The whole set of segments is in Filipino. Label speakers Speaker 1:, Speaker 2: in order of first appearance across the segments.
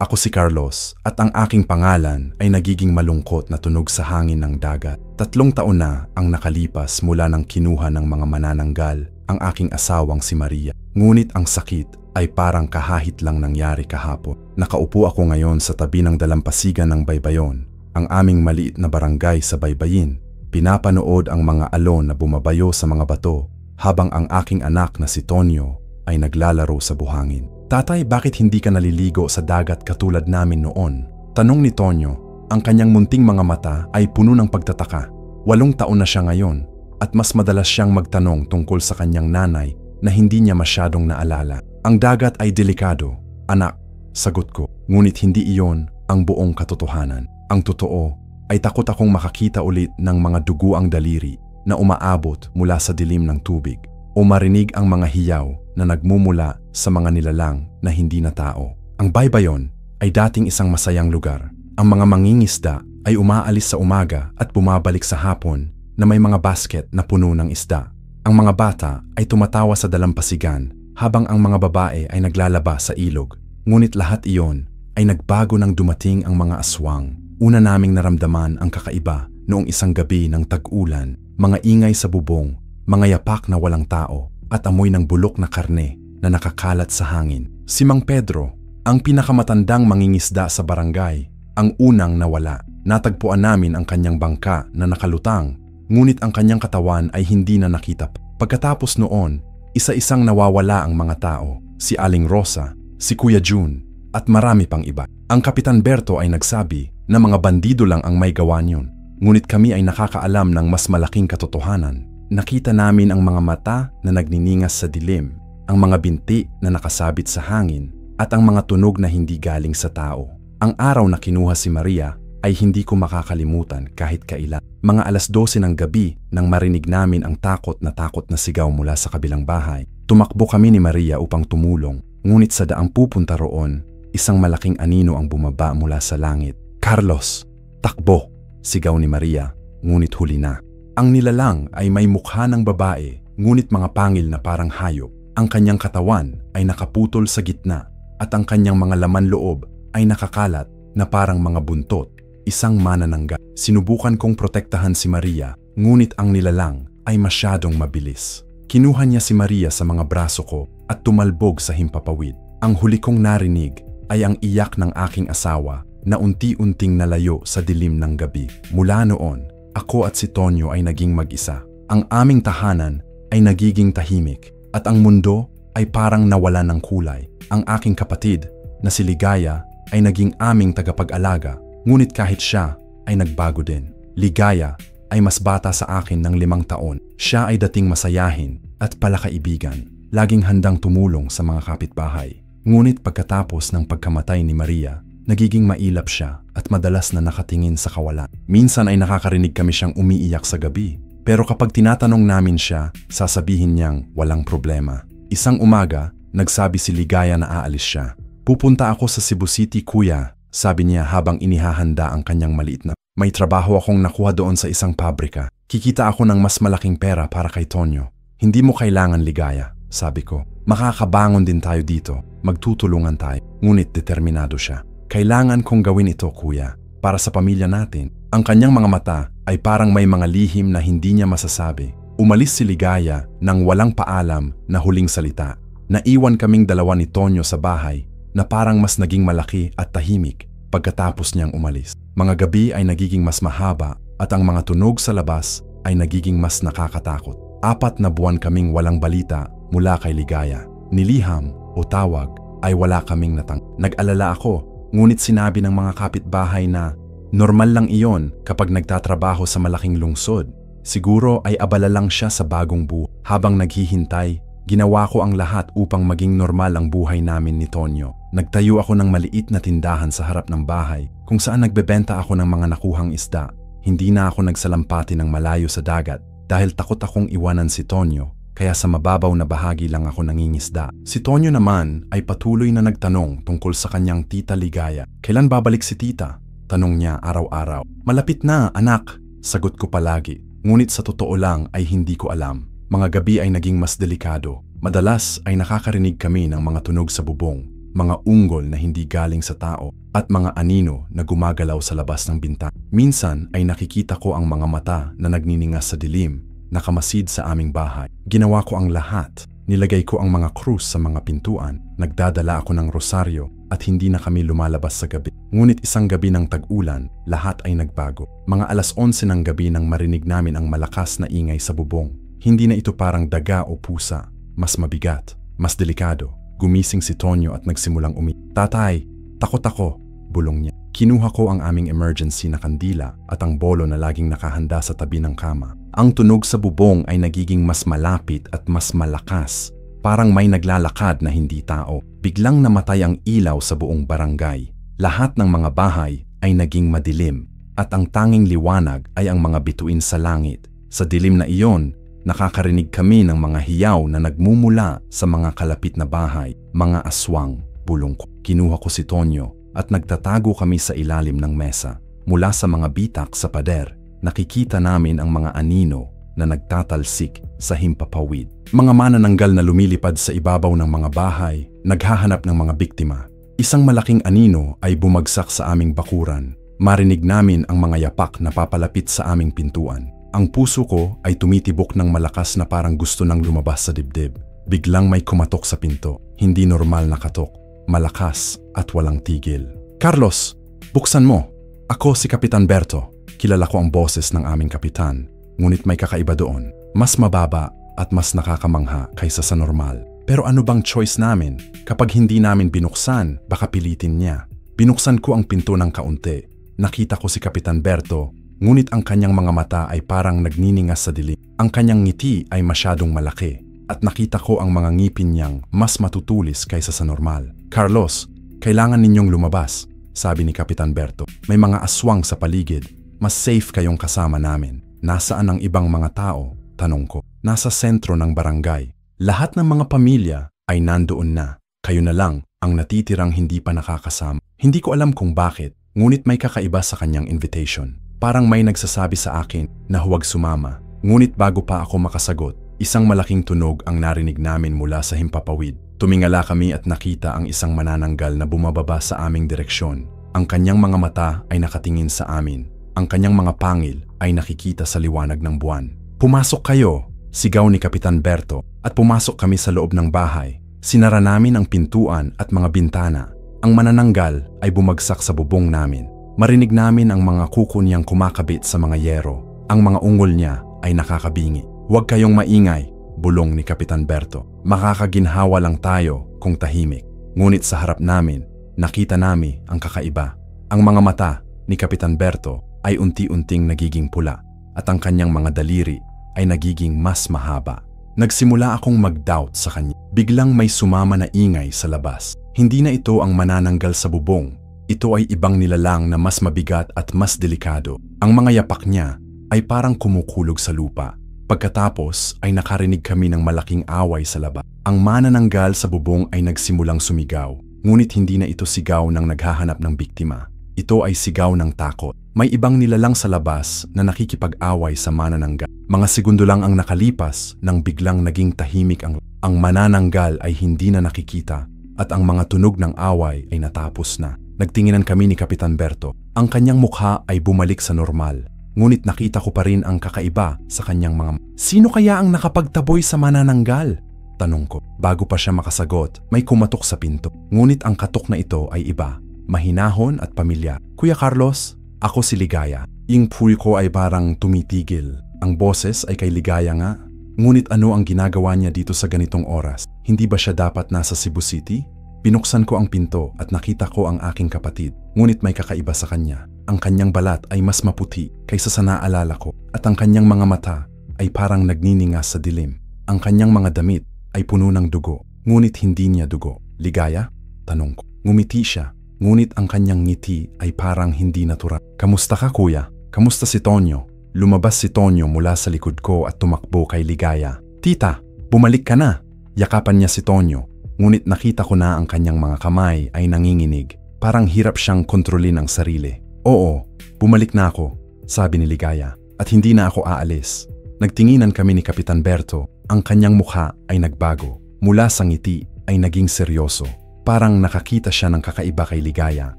Speaker 1: Ako si Carlos at ang aking pangalan ay nagiging malungkot na tunog sa hangin ng dagat. 3 taon na ang nakalipas mula nang kinuha ng mga manananggal ang aking asawang si Maria. Ngunit ang sakit ay parang kahahit lang nangyari kahapon. Nakaupo ako ngayon sa tabi ng dalampasigan ng Baybayon, ang aming maliit na barangay sa Baybayin. Pinapanood ang mga alon na bumabayo sa mga bato habang ang aking anak na si Tonyo ay naglalaro sa buhangin. Tatay, bakit hindi ka naliligo sa dagat katulad namin noon? Tanong ni Tonyo. Ang kanyang munting mga mata ay puno ng pagtataka. 8 taon na siya ngayon at mas madalas siyang magtanong tungkol sa kanyang nanay na hindi niya masyadong naalala. Ang dagat ay delikado, anak, sagot ko. Ngunit hindi iyon ang buong katotohanan. Ang totoo ay takot akong makakita ulit ng mga duguang daliri na umaabot mula sa dilim ng tubig o marinig ang mga hiyaw na nagmumula sa mga nilalang na hindi na tao. Ang Baybayon ay dating isang masayang lugar. Ang mga mangingisda ay umaalis sa umaga at bumabalik sa hapon na may mga basket na puno ng isda. Ang mga bata ay tumatawa sa dalampasigan habang ang mga babae ay naglalaba sa ilog. Ngunit lahat iyon ay nagbago nang dumating ang mga aswang. Una naming naramdaman ang kakaiba noong isang gabi ng tag-ulan, mga ingay sa bubong, mga yapak na walang tao, at amoy ng bulok na karne na nakakalat sa hangin. Si Mang Pedro, ang pinakamatandang mangingisda sa barangay, ang unang nawala. Natagpuan namin ang kanyang bangka na nakalutang, ngunit ang kanyang katawan ay hindi na nakita. Pagkatapos noon, isa-isang nawawala ang mga tao, si Aling Rosa, si Kuya June, at marami pang iba. Ang Kapitan Berto ay nagsabi na mga bandido lang ang may gawa niyon, ngunit kami ay nakakaalam ng mas malaking katotohanan. Nakita namin ang mga mata na nagniningas sa dilim, ang mga binti na nakasabit sa hangin, at ang mga tunog na hindi galing sa tao. Ang araw na kinuha si Maria ay hindi ko makakalimutan kahit kailan. Mga 12:00 ng gabi nang marinig namin ang takot na sigaw mula sa kabilang bahay. Tumakbo kami ni Maria upang tumulong, ngunit sa daang pupunta roon, isang malaking anino ang bumaba mula sa langit. "Carlos, takbo!" sigaw ni Maria, ngunit huli na. Ang nilalang ay may mukha ng babae, ngunit mga pangil na parang hayop. Ang kanyang katawan ay nakaputol sa gitna at ang kanyang mga laman loob ay nakakalat na parang mga buntot, isang manananggal. Sinubukan kong protektahan si Maria, ngunit ang nilalang ay masyadong mabilis. Kinuha niya si Maria sa mga braso ko at tumalbog sa himpapawid. Ang huli kong narinig ay ang iyak ng aking asawa na unti-unting nalayo sa dilim ng gabi. Mula noon, ako at si Tonyo ay naging mag-isa. Ang aming tahanan ay nagiging tahimik at ang mundo ay parang nawala ng kulay. Ang aking kapatid na si Ligaya ay naging aming tagapag-alaga, ngunit kahit siya ay nagbago din. Ligaya ay mas bata sa akin ng 5 taon. Siya ay dating masayahin at palakaibigan, laging handang tumulong sa mga kapitbahay. Ngunit pagkatapos ng pagkamatay ni Maria, nagiging mailap siya at madalas na nakatingin sa kawalan. Minsan ay nakakarinig kami siyang umiiyak sa gabi. Pero kapag tinatanong namin siya, sasabihin niyang walang problema. Isang umaga, nagsabi si Ligaya na aalis siya. "Pupunta ako sa Cebu City, kuya," sabi niya habang inihahanda ang kanyang maliit na. "May trabaho akong nakuha doon sa isang pabrika. Kikita ako ng mas malaking pera para kay Tonyo." "Hindi mo kailangan, Ligaya," sabi ko. "Makakabangon din tayo dito. Magtutulungan tayo." Ngunit determinado siya. "Kailangan kong gawin ito, kuya, para sa pamilya natin." Ang kanyang mga mata ay parang may mga lihim na hindi niya masasabi. Umalis si Ligaya nang walang paalam na huling salita. Naiwan kaming dalawa ni Tonyo sa bahay na parang mas naging malaki at tahimik pagkatapos niyang umalis. Mga gabi ay nagiging mas mahaba at ang mga tunog sa labas ay nagiging mas nakakatakot. 4 na buwan kaming walang balita mula kay Ligaya. Niliham o tawag ay wala kaming Nag-alala ako, ngunit sinabi ng mga kapitbahay na normal lang iyon kapag nagtatrabaho sa malaking lungsod. Siguro ay abala lang siya sa bagong buhay. Habang naghihintay, ginawa ko ang lahat upang maging normal ang buhay namin ni Tonyo. Nagtayo ako ng maliit na tindahan sa harap ng bahay kung saan nagbebenta ako ng mga nakuhang isda. Hindi na ako nagsalampati ng malayo sa dagat dahil takot akong iwanan si Tonyo, kaya sa mababaw na bahagi lang ako nangingisda. Si Tonyo naman ay patuloy na nagtanong tungkol sa kanyang tita Ligaya. "Kailan babalik si tita?" tanong niya araw-araw. "Malapit na, anak," sagot ko palagi. Ngunit sa totoo lang ay hindi ko alam. Mga gabi ay naging mas delikado. Madalas ay nakakarinig kami ng mga tunog sa bubong, mga unggol na hindi galing sa tao, at mga anino na gumagalaw sa labas ng bintana. Minsan ay nakikita ko ang mga mata na nagniningas sa dilim, nakamasid sa aming bahay. Ginawa ko ang lahat. Nilagay ko ang mga krus sa mga pintuan, nagdadala ako ng rosaryo at hindi na kami lumalabas sa gabi. Ngunit isang gabi ng tag-ulan, lahat ay nagbago. Mga 11:00 ng gabi nang marinig namin ang malakas na ingay sa bubong. Hindi na ito parang daga o pusa, mas mabigat, mas delikado. Gumising si Tonyo at nagsimulang "Tatay, takot ako," bulong niya. Kinuha ko ang aming emergency na kandila at ang bolo na laging nakahanda sa tabi ng kama. Ang tunog sa bubong ay nagiging mas malapit at mas malakas. Parang may naglalakad na hindi tao. Biglang namatay ang ilaw sa buong barangay. Lahat ng mga bahay ay naging madilim at ang tanging liwanag ay ang mga bituin sa langit. Sa dilim na iyon, nakakarinig kami ng mga hiyaw na nagmumula sa mga kalapit na bahay, mga aswang, bulong ko. Kinuha ko si Tonyo at nagtatago kami sa ilalim ng mesa. Mula sa mga bitak sa pader, nakikita namin ang mga anino na nagtatalsik sa himpapawid. Mga manananggal na lumilipad sa ibabaw ng mga bahay, naghahanap ng mga biktima. Isang malaking anino ay bumagsak sa aming bakuran. Marinig namin ang mga yapak na papalapit sa aming pintuan. Ang puso ko ay tumitibok ng malakas na parang gusto nang lumabas sa dibdib. Biglang may kumatok sa pinto. Hindi normal na katok. Malakas at walang tigil. "Carlos, buksan mo. Ako si Kapitan Berto." Kilala ko ang boses ng aming kapitan. Ngunit may kakaiba doon. Mas mababa at mas nakakamangha kaysa sa normal. Pero ano bang choice namin? Kapag hindi namin binuksan, baka pilitin niya. Binuksan ko ang pinto ng kaunti. Nakita ko si Kapitan Berto, ngunit ang kanyang mga mata ay parang nagniningas sa dilim. Ang kanyang ngiti ay masyadong malaki. At nakita ko ang mga ngipin niyang mas matutulis kaysa sa normal. "Carlos, kailangan ninyong lumabas," sabi ni Kapitan Berto. "May mga aswang sa paligid. Mas safe kayong kasama namin." "Nasaan ang ibang mga tao?" tanong ko. "Nasa sentro ng barangay. Lahat ng mga pamilya ay nandoon na. Kayo na lang ang natitirang hindi pa nakakasama." Hindi ko alam kung bakit, ngunit may kakaiba sa kanyang invitation. Parang may nagsasabi sa akin na huwag sumama. Ngunit bago pa ako makasagot, isang malaking tunog ang narinig namin mula sa himpapawid. Tumingala kami at nakita ang isang manananggal na bumababa sa aming direksyon. Ang kanyang mga mata ay nakatingin sa amin. Ang kanyang mga pangil ay nakikita sa liwanag ng buwan. "Pumasok kayo!" sigaw ni Kapitan Berto at pumasok kami sa loob ng bahay. Sinara namin ang pintuan at mga bintana. Ang manananggal ay bumagsak sa bubong namin. Marinig namin ang mga kuko niyang kumakabit sa mga yero. Ang mga ungol niya ay nakakabingi. "Huwag kayong maingay," bulong ni Kapitan Berto. "Makakaginhawa lang tayo kung tahimik." Ngunit sa harap namin, nakita namin ang kakaiba. Ang mga mata ni Kapitan Berto ay unti-unting nagiging pula at ang kanyang mga daliri ay nagiging mas mahaba. Nagsimula akong mag-doubt sa kanya. Biglang may sumama na ingay sa labas. Hindi na ito ang manananggal sa bubong. Ito ay ibang nilalang na mas mabigat at mas delikado. Ang mga yapak niya ay parang kumukulog sa lupa. Pagkatapos ay nakarinig kami ng malaking away sa labas. Ang manananggal sa bubong ay nagsimulang sumigaw. Ngunit hindi na ito sigaw ng naghahanap ng biktima. Ito ay sigaw ng takot. May ibang nilalang sa labas na nakikipag-away sa manananggal. Mga segundo lang ang nakalipas nang biglang naging tahimik ang manananggal ay hindi na nakikita at ang mga tunog ng away ay natapos na. Nagtinginan kami ni Kapitan Berto. Ang kanyang mukha ay bumalik sa normal. Ngunit nakita ko pa rin ang kakaiba sa kanyang mga "Sino kaya ang nakapagtaboy sa manananggal?" tanong ko. Bago pa siya makasagot, may kumatok sa pinto. Ngunit ang katok na ito ay iba. Mahinahon at pamilyar. "Kuya Carlos, ako si Ligaya." Yung puwi ko ay parang tumitigil. Ang boses ay kay Ligaya nga. Ngunit ano ang ginagawa niya dito sa ganitong oras? Hindi ba siya dapat nasa Cebu City? Binuksan ko ang pinto at nakita ko ang aking kapatid. Ngunit may kakaiba sa kanya. Ang kanyang balat ay mas maputi kaysa sa naalala ko at ang kanyang mga mata ay parang nagniningas sa dilim. Ang kanyang mga damit ay puno ng dugo, ngunit hindi niya dugo. "Ligaya?" tanong ko. Ngumiti siya, ngunit ang kanyang ngiti ay parang hindi natural. "Kamusta ka, kuya? Kamusta si Tonyo?" Lumabas si Tonyo mula sa likod ko at tumakbo kay Ligaya. "Tita, bumalik ka na!" Yakapan niya si Tonyo. Ngunit nakita ko na ang kanyang mga kamay ay nanginginig. Parang hirap siyang kontrolin ang sarili. "Oo, bumalik na ako," sabi ni Ligaya, "at hindi na ako aalis." Nagtinginan kami ni Kapitan Berto. Ang kanyang mukha ay nagbago. mula sa ngiti ay naging seryoso. Parang nakakita siya ng kakaiba kay Ligaya.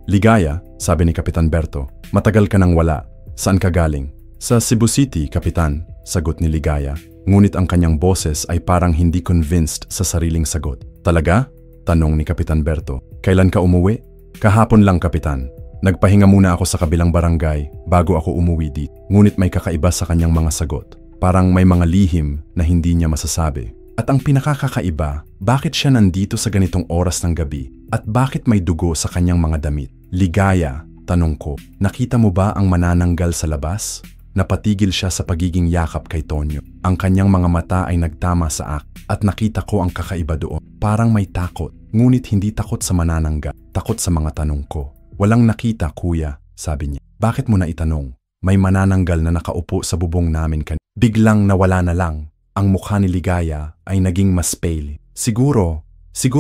Speaker 1: "Ligaya," sabi ni Kapitan Berto, "matagal ka nang wala. Saan ka galing?" "Sa Cebu City, Kapitan," sagot ni Ligaya. Ngunit ang kanyang boses ay parang hindi convinced sa sariling sagot. "Talaga?" tanong ni Kapitan Berto. "Kailan ka umuwi?" "Kahapon lang, Kapitan. Nagpahinga muna ako sa kabilang barangay bago ako umuwi dito." Ngunit may kakaiba sa kanyang mga sagot. Parang may mga lihim na hindi niya masasabi. At ang pinakakakaiba, bakit siya nandito sa ganitong oras ng gabi? At bakit may dugo sa kanyang mga damit? "Ligaya," tanong ko, "nakita mo ba ang manananggal sa labas?" Napatigil siya sa pagiging yakap kay Tonyo. Ang kanyang mga mata ay nagtama sa akin at nakita ko ang kakaiba doon. Parang may takot, ngunit hindi takot sa manananggal, takot sa mga tanong ko. "Walang nakita, kuya," sabi niya. "Bakit mo na itanong? May manananggal na nakaupo sa bubong namin kanina." Biglang nawala na lang. Ang mukha ni Ligaya ay naging mas pale. Siguro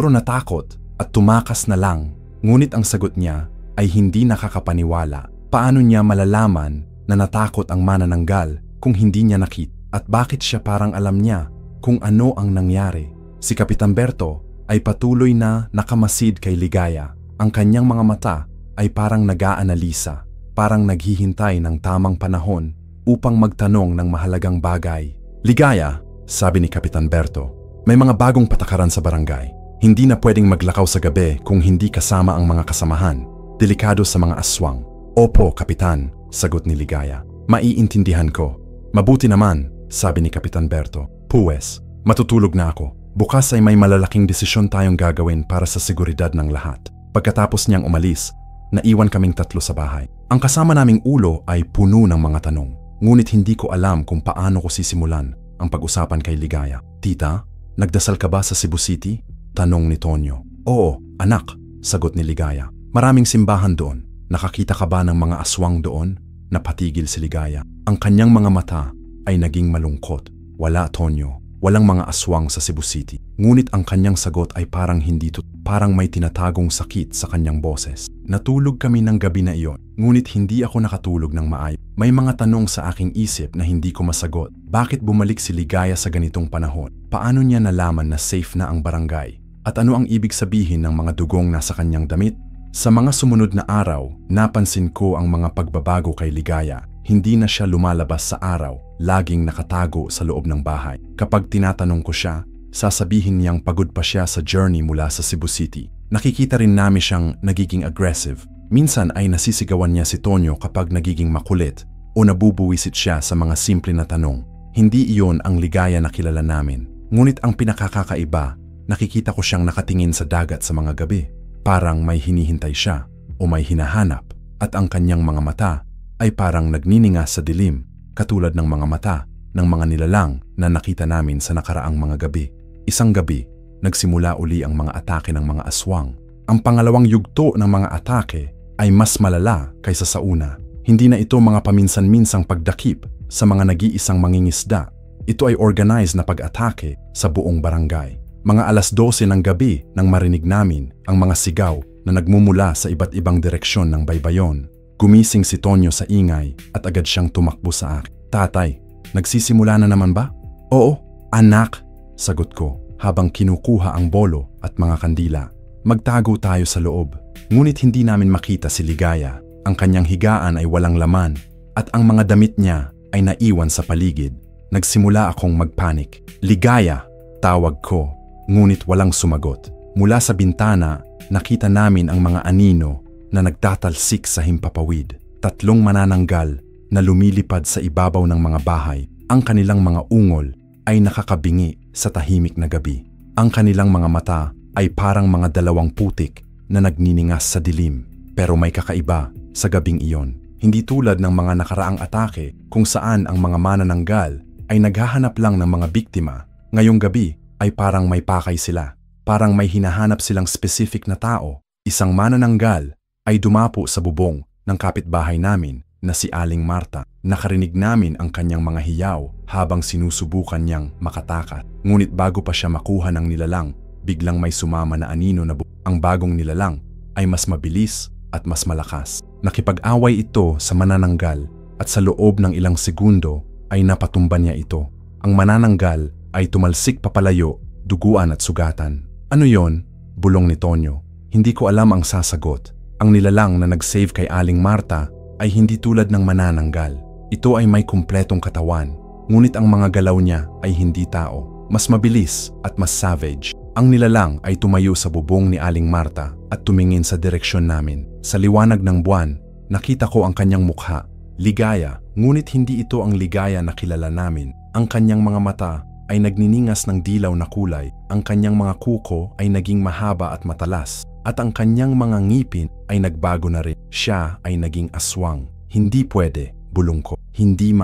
Speaker 1: natakot at tumakas na lang. Ngunit ang sagot niya ay hindi nakakapaniwala. Paano niya malalaman na natakot ang manananggal kung hindi niya nakita? At bakit siya parang alam niya kung ano ang nangyari? Si Kapitan Berto ay patuloy na nakamasid kay Ligaya. Ang kanyang mga mata ay parang nag-aanalisa, parang naghihintay ng tamang panahon upang magtanong ng mahalagang bagay. "Ligaya," sabi ni Kapitan Berto, "may mga bagong patakaran sa barangay. Hindi na pwedeng maglakaw sa gabi kung hindi kasama ang mga kasamahan. Delikado sa mga aswang." "Opo, Kapitan," sagot ni Ligaya. "Maiintindihan ko." "Mabuti naman," sabi ni Kapitan Berto. "Puwes, matutulog na ako. Bukas ay may malalaking desisyon tayong gagawin para sa seguridad ng lahat." Pagkatapos niyang umalis, naiwan kaming tatlo sa bahay. Ang kasama naming ulo ay puno ng mga tanong. Ngunit hindi ko alam kung paano ko sisimulan ang pag-usapan kay Ligaya. "Tita, nagdasal ka ba sa Cebu City?" tanong ni Tonyo. "Oo, anak," sagot ni Ligaya. "Maraming simbahan doon. Nakakita ka ba ng mga aswang doon?" Napatigil si Ligaya. Ang kanyang mga mata ay naging malungkot. "Wala, Tonyo. Walang mga aswang sa Cebu City." Ngunit ang kanyang sagot ay parang hindi parang may tinatagong sakit sa kanyang boses. Natulog kami ng gabi na iyon, ngunit hindi ako nakatulog ng maayos. May mga tanong sa aking isip na hindi ko masagot. Bakit bumalik si Ligaya sa ganitong panahon? Paano niya nalaman na safe na ang barangay? At ano ang ibig sabihin ng mga dugong nasa kanyang damit? Sa mga sumunod na araw, napansin ko ang mga pagbabago kay Ligaya. Hindi na siya lumalabas sa araw, laging nakatago sa loob ng bahay. Kapag tinatanong ko siya, sasabihin niyang pagod pa siya sa journey mula sa Cebu City. Nakikita rin namin siyang nagiging aggressive. Minsan ay nasisigawan niya si Tonyo kapag nagiging makulit o nabubuwisit siya sa mga simple na tanong. Hindi iyon ang Ligaya na kilala namin. Ngunit ang pinakakakaiba, nakikita ko siyang nakatingin sa dagat sa mga gabi. Parang may hinihintay siya o may hinahanap, at ang kanyang mga mata ay parang nagniningas sa dilim, katulad ng mga mata ng mga nilalang na nakita namin sa nakaraang mga gabi. Isang gabi, nagsimula uli ang mga atake ng mga aswang. Ang pangalawang yugto ng mga atake ay mas malala kaysa sa una. Hindi na ito mga paminsan-minsang pagdakip sa mga nag-iisang mangingisda. Ito ay organized na pag-atake sa buong barangay. Mga 12:00 ng gabi nang marinig namin ang mga sigaw na nagmumula sa iba't ibang direksyon ng baybayon. Gumising si Tonyo sa ingay at agad siyang tumakbo sa akin. "Tatay, nagsisimula na naman ba?" "Oo, anak," sagot ko habang kinukuha ang bolo at mga kandila. Magtago tayo sa loob. Ngunit hindi namin makita si Ligaya. Ang kanyang higaan ay walang laman at ang mga damit niya ay naiwan sa paligid. Nagsimula akong magpanik. "Ligaya," tawag ko, ngunit walang sumagot. Mula sa bintana, nakita namin ang mga anino na nagtatalsik sa himpapawid. 3 manananggal na lumilipad sa ibabaw ng mga bahay. Ang kanilang mga ungol ay nakakabingi sa tahimik na gabi. Ang kanilang mga mata ay parang mga 2 putik na nagniningas sa dilim. Pero may kakaiba sa gabing iyon. Hindi tulad ng mga nakaraang atake kung saan ang mga manananggal ay naghahanap lang ng mga biktima. Ngayong gabi ay parang may pakay sila. Parang may hinahanap silang specific na tao. Isang manananggal ay dumapo sa bubong ng kapitbahay namin na si Aling Marta. Nakarinig namin ang kanyang mga hiyaw habang sinusubukan niyang makatakat. Ngunit bago pa siya makuha ng nilalang, biglang may sumama na anino na ang bagong nilalang ay mas mabilis at mas malakas. Nakipag-away ito sa manananggal at sa loob ng ilang segundo ay napatumba niya ito. Ang manananggal ay tumalsik papalayo duguan at sugatan. Ano yon? Bulong ni Tonyo. Hindi ko alam ang sasagot. Ang nilalang na nag-save kay Aling Marta ay hindi tulad ng manananggal. Ito ay may kumpletong katawan, ngunit ang mga galaw niya ay hindi tao. Mas mabilis at mas savage. Ang nilalang ay tumayo sa bubong ni Aling Marta at tumingin sa direksyon namin. Sa liwanag ng buwan, nakita ko ang kanyang mukha. Ligaya, ngunit hindi ito ang ligaya na kilala namin. Ang kanyang mga mata ay nagniningas ng dilaw na kulay. Ang kanyang mga kuko ay naging mahaba at matalas. At ang kanyang mga ngipin ay nagbago na rin. Siya ay naging aswang. Hindi pwede, bulong ko. Hindi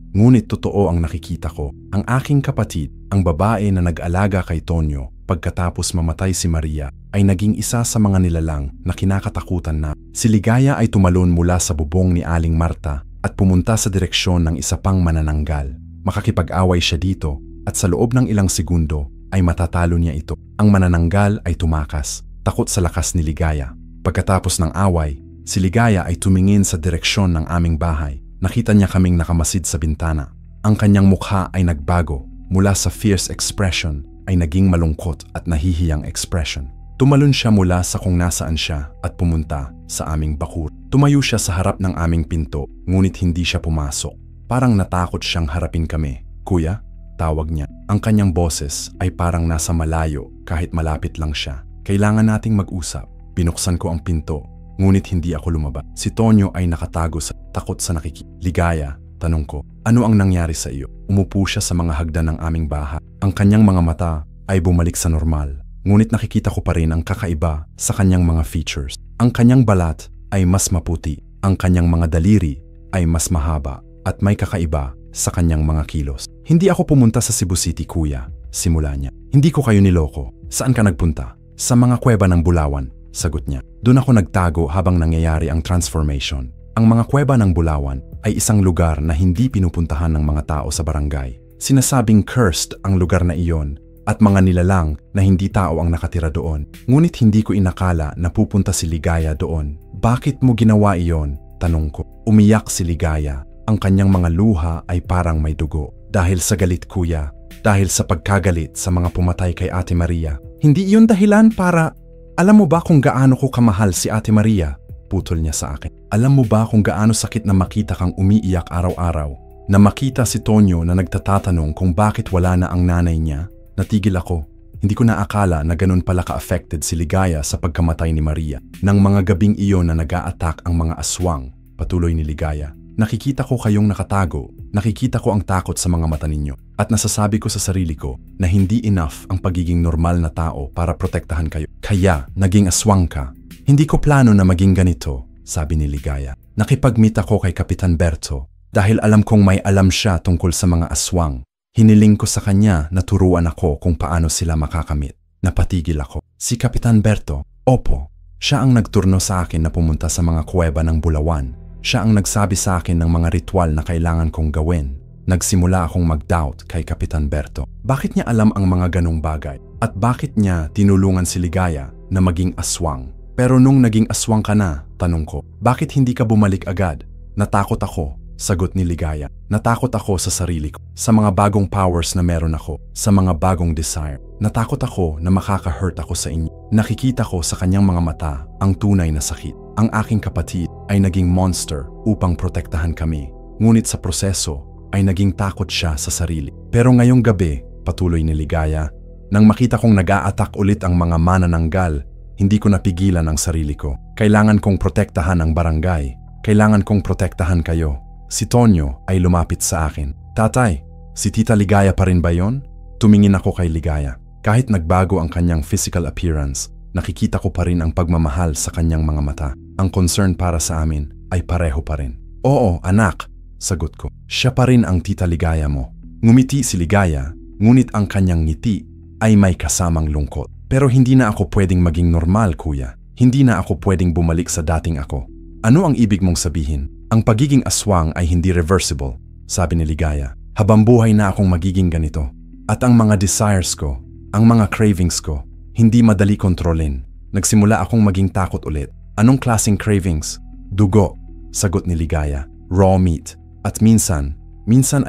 Speaker 1: Ngunit totoo ang nakikita ko. Ang aking kapatid, ang babae na nag-alaga kay Tonyo, pagkatapos mamatay si Maria, ay naging isa sa mga nilalang na kinakatakutan na. Si Ligaya ay tumalon mula sa bubong ni Aling Marta at pumunta sa direksyon ng isa pang manananggal. Makakipag-away siya dito at sa loob ng ilang segundo ay matatalo niya ito. Ang manananggal ay tumakas, takot sa lakas ni Ligaya. Pagkatapos ng away, si Ligaya ay tumingin sa direksyon ng aming bahay. Nakita niya kaming nakamasid sa bintana. Ang kanyang mukha ay nagbago. Mula sa fierce expression ay naging malungkot at nahihiyang expression. Tumalon siya mula sa kung nasaan siya at pumunta sa aming bakur. Tumayo siya sa harap ng aming pinto, ngunit hindi siya pumasok. Parang natakot siyang harapin kami. Kuya, tawag niya. Ang kanyang boses ay parang nasa malayo kahit malapit lang siya. Kailangan nating mag-usap. Binuksan ko ang pinto, ngunit hindi ako lumabas. Si Tonyo ay nakatago sa takot sa Ligaya, tanong ko, ano ang nangyari sa iyo? Umupo siya sa mga hagdan ng aming bahay. Ang kanyang mga mata ay bumalik sa normal, ngunit nakikita ko pa rin ang kakaiba sa kanyang mga features. Ang kanyang balat ay mas maputi, ang kanyang mga daliri ay mas mahaba at may kakaiba sa kanyang mga kilos. Hindi ako pumunta sa Cebu City, kuya, simula niya. Hindi ko kayo niloko. Saan ka nagpunta? Sa mga kuweba ng Bulawan, sagot niya. Doon ako nagtago habang nangyayari ang transformation. Ang mga kuweba ng Bulawan ay isang lugar na hindi pinupuntahan ng mga tao sa barangay. Sinasabing cursed ang lugar na iyon at mga nilalang na hindi tao ang nakatira doon. Ngunit hindi ko inakala na pupunta si Ligaya doon. Bakit mo ginawa iyon? Tanong ko. Umiyak si Ligaya. Ang kanyang mga luha ay parang may dugo. Dahil sa galit, kuya. Dahil sa pagkagalit sa mga pumatay kay Ate Maria. Hindi iyon dahilan para... Alam mo ba kung gaano ko kamahal si Ate Maria? Putol niya sa akin. Alam mo ba kung gaano sakit na makita kang umiiyak araw-araw? Na makita si Tonyo na nagtatatanong kung bakit wala na ang nanay niya? Natigil ako. Hindi ko naakala na ganun pala ka-affected si Ligaya sa pagkamatay ni Maria. Nang mga gabing iyon na nag-a-attack ang mga aswang, patuloy ni Ligaya. Nakikita ko kayong nakatago. Nakikita ko ang takot sa mga mata ninyo. At nasasabi ko sa sarili ko na hindi enough ang pagiging normal na tao para protektahan kayo. Kaya, naging aswang ka. Hindi ko plano na maging ganito, sabi ni Ligaya. Nakipag-meet ako kay Kapitan Berto dahil alam kong may alam siya tungkol sa mga aswang. Hiniling ko sa kanya na turuan ako kung paano sila makakamit. Napatigil ako. Si Kapitan Berto, opo, siya ang nagturno sa akin na pumunta sa mga kuweba ng Bulawan. Siya ang nagsabi sa akin ng mga ritual na kailangan kong gawin. Nagsimula akong mag-doubt kay Kapitan Berto. Bakit niya alam ang mga ganong bagay? At bakit niya tinulungan si Ligaya na maging aswang? Pero nung naging aswang ka na, tanong ko, bakit hindi ka bumalik agad? Natakot ako, sagot ni Ligaya. Natakot ako sa sarili ko, sa mga bagong powers na meron ako, sa mga bagong desire. Natakot ako na makaka-hurt ako sa inyo. Nakikita ko sa kanyang mga mata ang tunay na sakit. Ang aking kapatid ay naging monster upang protektahan kami. Ngunit sa proseso ay naging takot siya sa sarili. Pero ngayong gabi, patuloy ni Ligaya, nang makita kong nag-a-attack ulit ang mga manananggal, hindi ko napigilan ang sarili ko. Kailangan kong protektahan ang barangay. Kailangan kong protektahan kayo. Si Tonyo ay lumapit sa akin. Tatay, si Tita Ligaya pa rin ba yon? Tumingin ako kay Ligaya. Kahit nagbago ang kanyang physical appearance, nakikita ko pa rin ang pagmamahal sa kanyang mga mata. Ang concern para sa amin ay pareho pa rin. Oo, anak, sagot ko. Siya pa rin ang Tita Ligaya mo. Ngumiti si Ligaya, ngunit ang kanyang ngiti ay may kasamang lungkot. Pero hindi na ako pwedeng maging normal, kuya. Hindi na ako pwedeng bumalik sa dating ako. Ano ang ibig mong sabihin? Ang pagiging aswang ay hindi reversible, sabi ni Ligaya. Habang buhay na akong magiging ganito. At ang mga desires ko, ang mga cravings ko, hindi madali kontrolin. Nagsimula akong maging takot ulit. Anong klaseng cravings? Dugo, sagot ni Ligaya. Raw meat. At minsan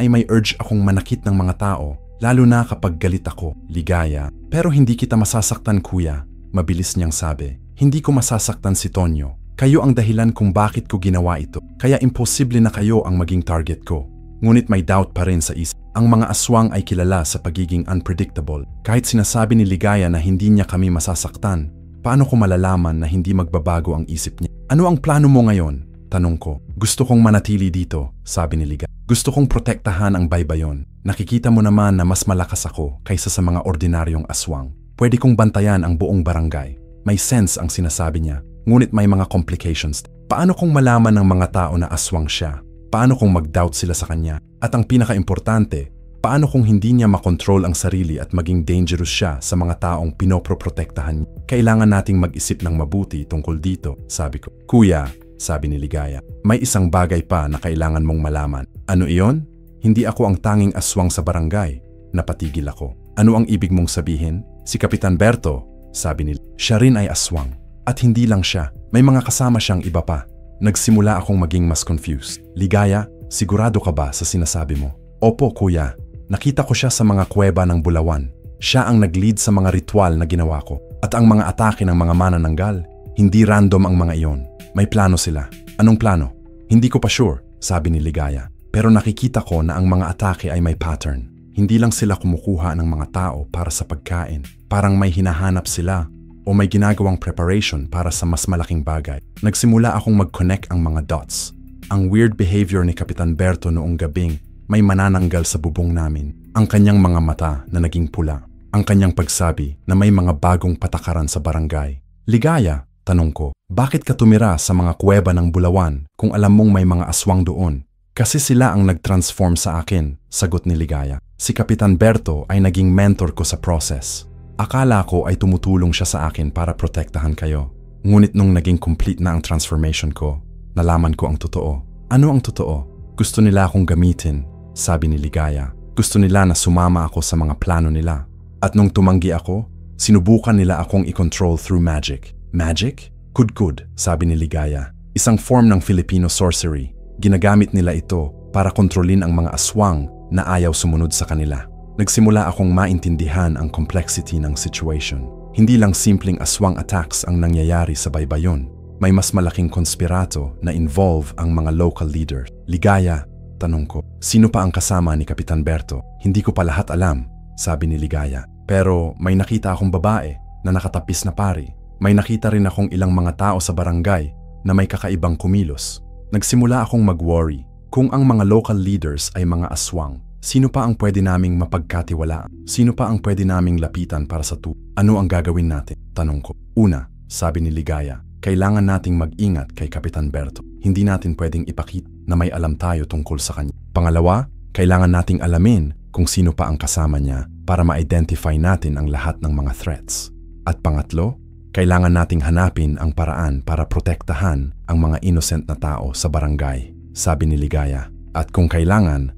Speaker 1: ay may urge akong manakit ng mga tao. Lalo na kapag galit ako, Ligaya. Pero hindi kita masasaktan, kuya. Mabilis niyang sabi. Hindi ko masasaktan si Tonyo. Kayo ang dahilan kung bakit ko ginawa ito. Kaya imposible na kayo ang maging target ko. Ngunit may doubt pa rin sa isip. Ang mga aswang ay kilala sa pagiging unpredictable. Kahit sinasabi ni Ligaya na hindi niya kami masasaktan, paano ko malalaman na hindi magbabago ang isip niya? Ano ang plano mo ngayon? Tanong ko. Gusto kong manatili dito, sabi ni Ligaya. Gusto kong protektahan ang baybayon. Nakikita mo naman na mas malakas ako kaysa sa mga ordinaryong aswang. Pwede kong bantayan ang buong barangay. May sense ang sinasabi niya, ngunit may mga complications. Paano kong malaman ng mga tao na aswang siya? Paano kung mag-doubt sila sa kanya? At ang pinaka-importante, paano kung hindi niya makontrol ang sarili at maging dangerous siya sa mga taong pinoprotektahan niya? Kailangan nating mag-isip ng mabuti tungkol dito, sabi ko. Kuya, sabi ni Ligaya, may isang bagay pa na kailangan mong malaman. Ano iyon? Hindi ako ang tanging aswang sa barangay. Napatigil ako. Ano ang ibig mong sabihin? Si Kapitan Berto, sabi ni Ligaya. Siya rin ay aswang. At hindi lang siya, may mga kasama siyang iba pa. Nagsimula akong maging mas confused. Ligaya, sigurado ka ba sa sinasabi mo? Opo, kuya. Nakita ko siya sa mga kuweba ng Bulawan. Siya ang nag-lead sa mga ritual na ginawa ko. At ang mga atake ng mga manananggal, hindi random ang mga iyon. May plano sila. Anong plano? Hindi ko pa sure, sabi ni Ligaya. Pero nakikita ko na ang mga atake ay may pattern. Hindi lang sila kumukuha ng mga tao para sa pagkain. Parang may hinahanap sila o may ginagawang preparation para sa mas malaking bagay. Nagsimula akong mag-connect ang mga dots. Ang weird behavior ni Kapitan Berto noong gabing may manananggal sa bubong namin. Ang kanyang mga mata na naging pula. Ang kanyang pagsabi na may mga bagong patakaran sa barangay. Ligaya, tanong ko, bakit ka tumira sa mga kuweba ng Bulawan kung alam mong may mga aswang doon? Kasi sila ang nag-transform sa akin, sagot ni Ligaya. Si Kapitan Berto ay naging mentor ko sa process. Akala ko ay tumutulong siya sa akin para protektahan kayo. Ngunit nung naging complete na ang transformation ko, nalaman ko ang totoo. Ano ang totoo? Gusto nila akong gamitin, sabi ni Ligaya. Gusto nila na sumama ako sa mga plano nila. At nung tumanggi ako, sinubukan nila akong i-control through magic. Magic? Good, sabi ni Ligaya. Isang form ng Filipino sorcery. Ginagamit nila ito para kontrolin ang mga aswang na ayaw sumunod sa kanila. Nagsimula akong maintindihan ang complexity ng situation. Hindi lang simpleng aswang attacks ang nangyayari sa baybayon. May mas malaking konspirato na involve ang mga local leaders. Ligaya, tanong ko, sino pa ang kasama ni Kapitan Berto? Hindi ko pa lahat alam, sabi ni Ligaya. Pero may nakita akong babae na nakatapis na pari. May nakita rin akong ilang mga tao sa barangay na may kakaibang kumilos. Nagsimula akong mag-worry. Kung ang mga local leaders ay mga aswang, sino pa ang pwede naming mapagkatiwalaan? Sino pa ang pwede naming lapitan para sa Ano ang gagawin natin? Tanong ko. Una, sabi ni Ligaya, kailangan nating mag-ingat kay Kapitan Berto. Hindi natin pwedeng ipakita na may alam tayo tungkol sa kanya. Pangalawa, kailangan nating alamin kung sino pa ang kasama niya para ma-identify natin ang lahat ng mga threats. At pangatlo, kailangan nating hanapin ang paraan para protektahan ang mga innocent na tao sa barangay, sabi ni Ligaya. At kung kailangan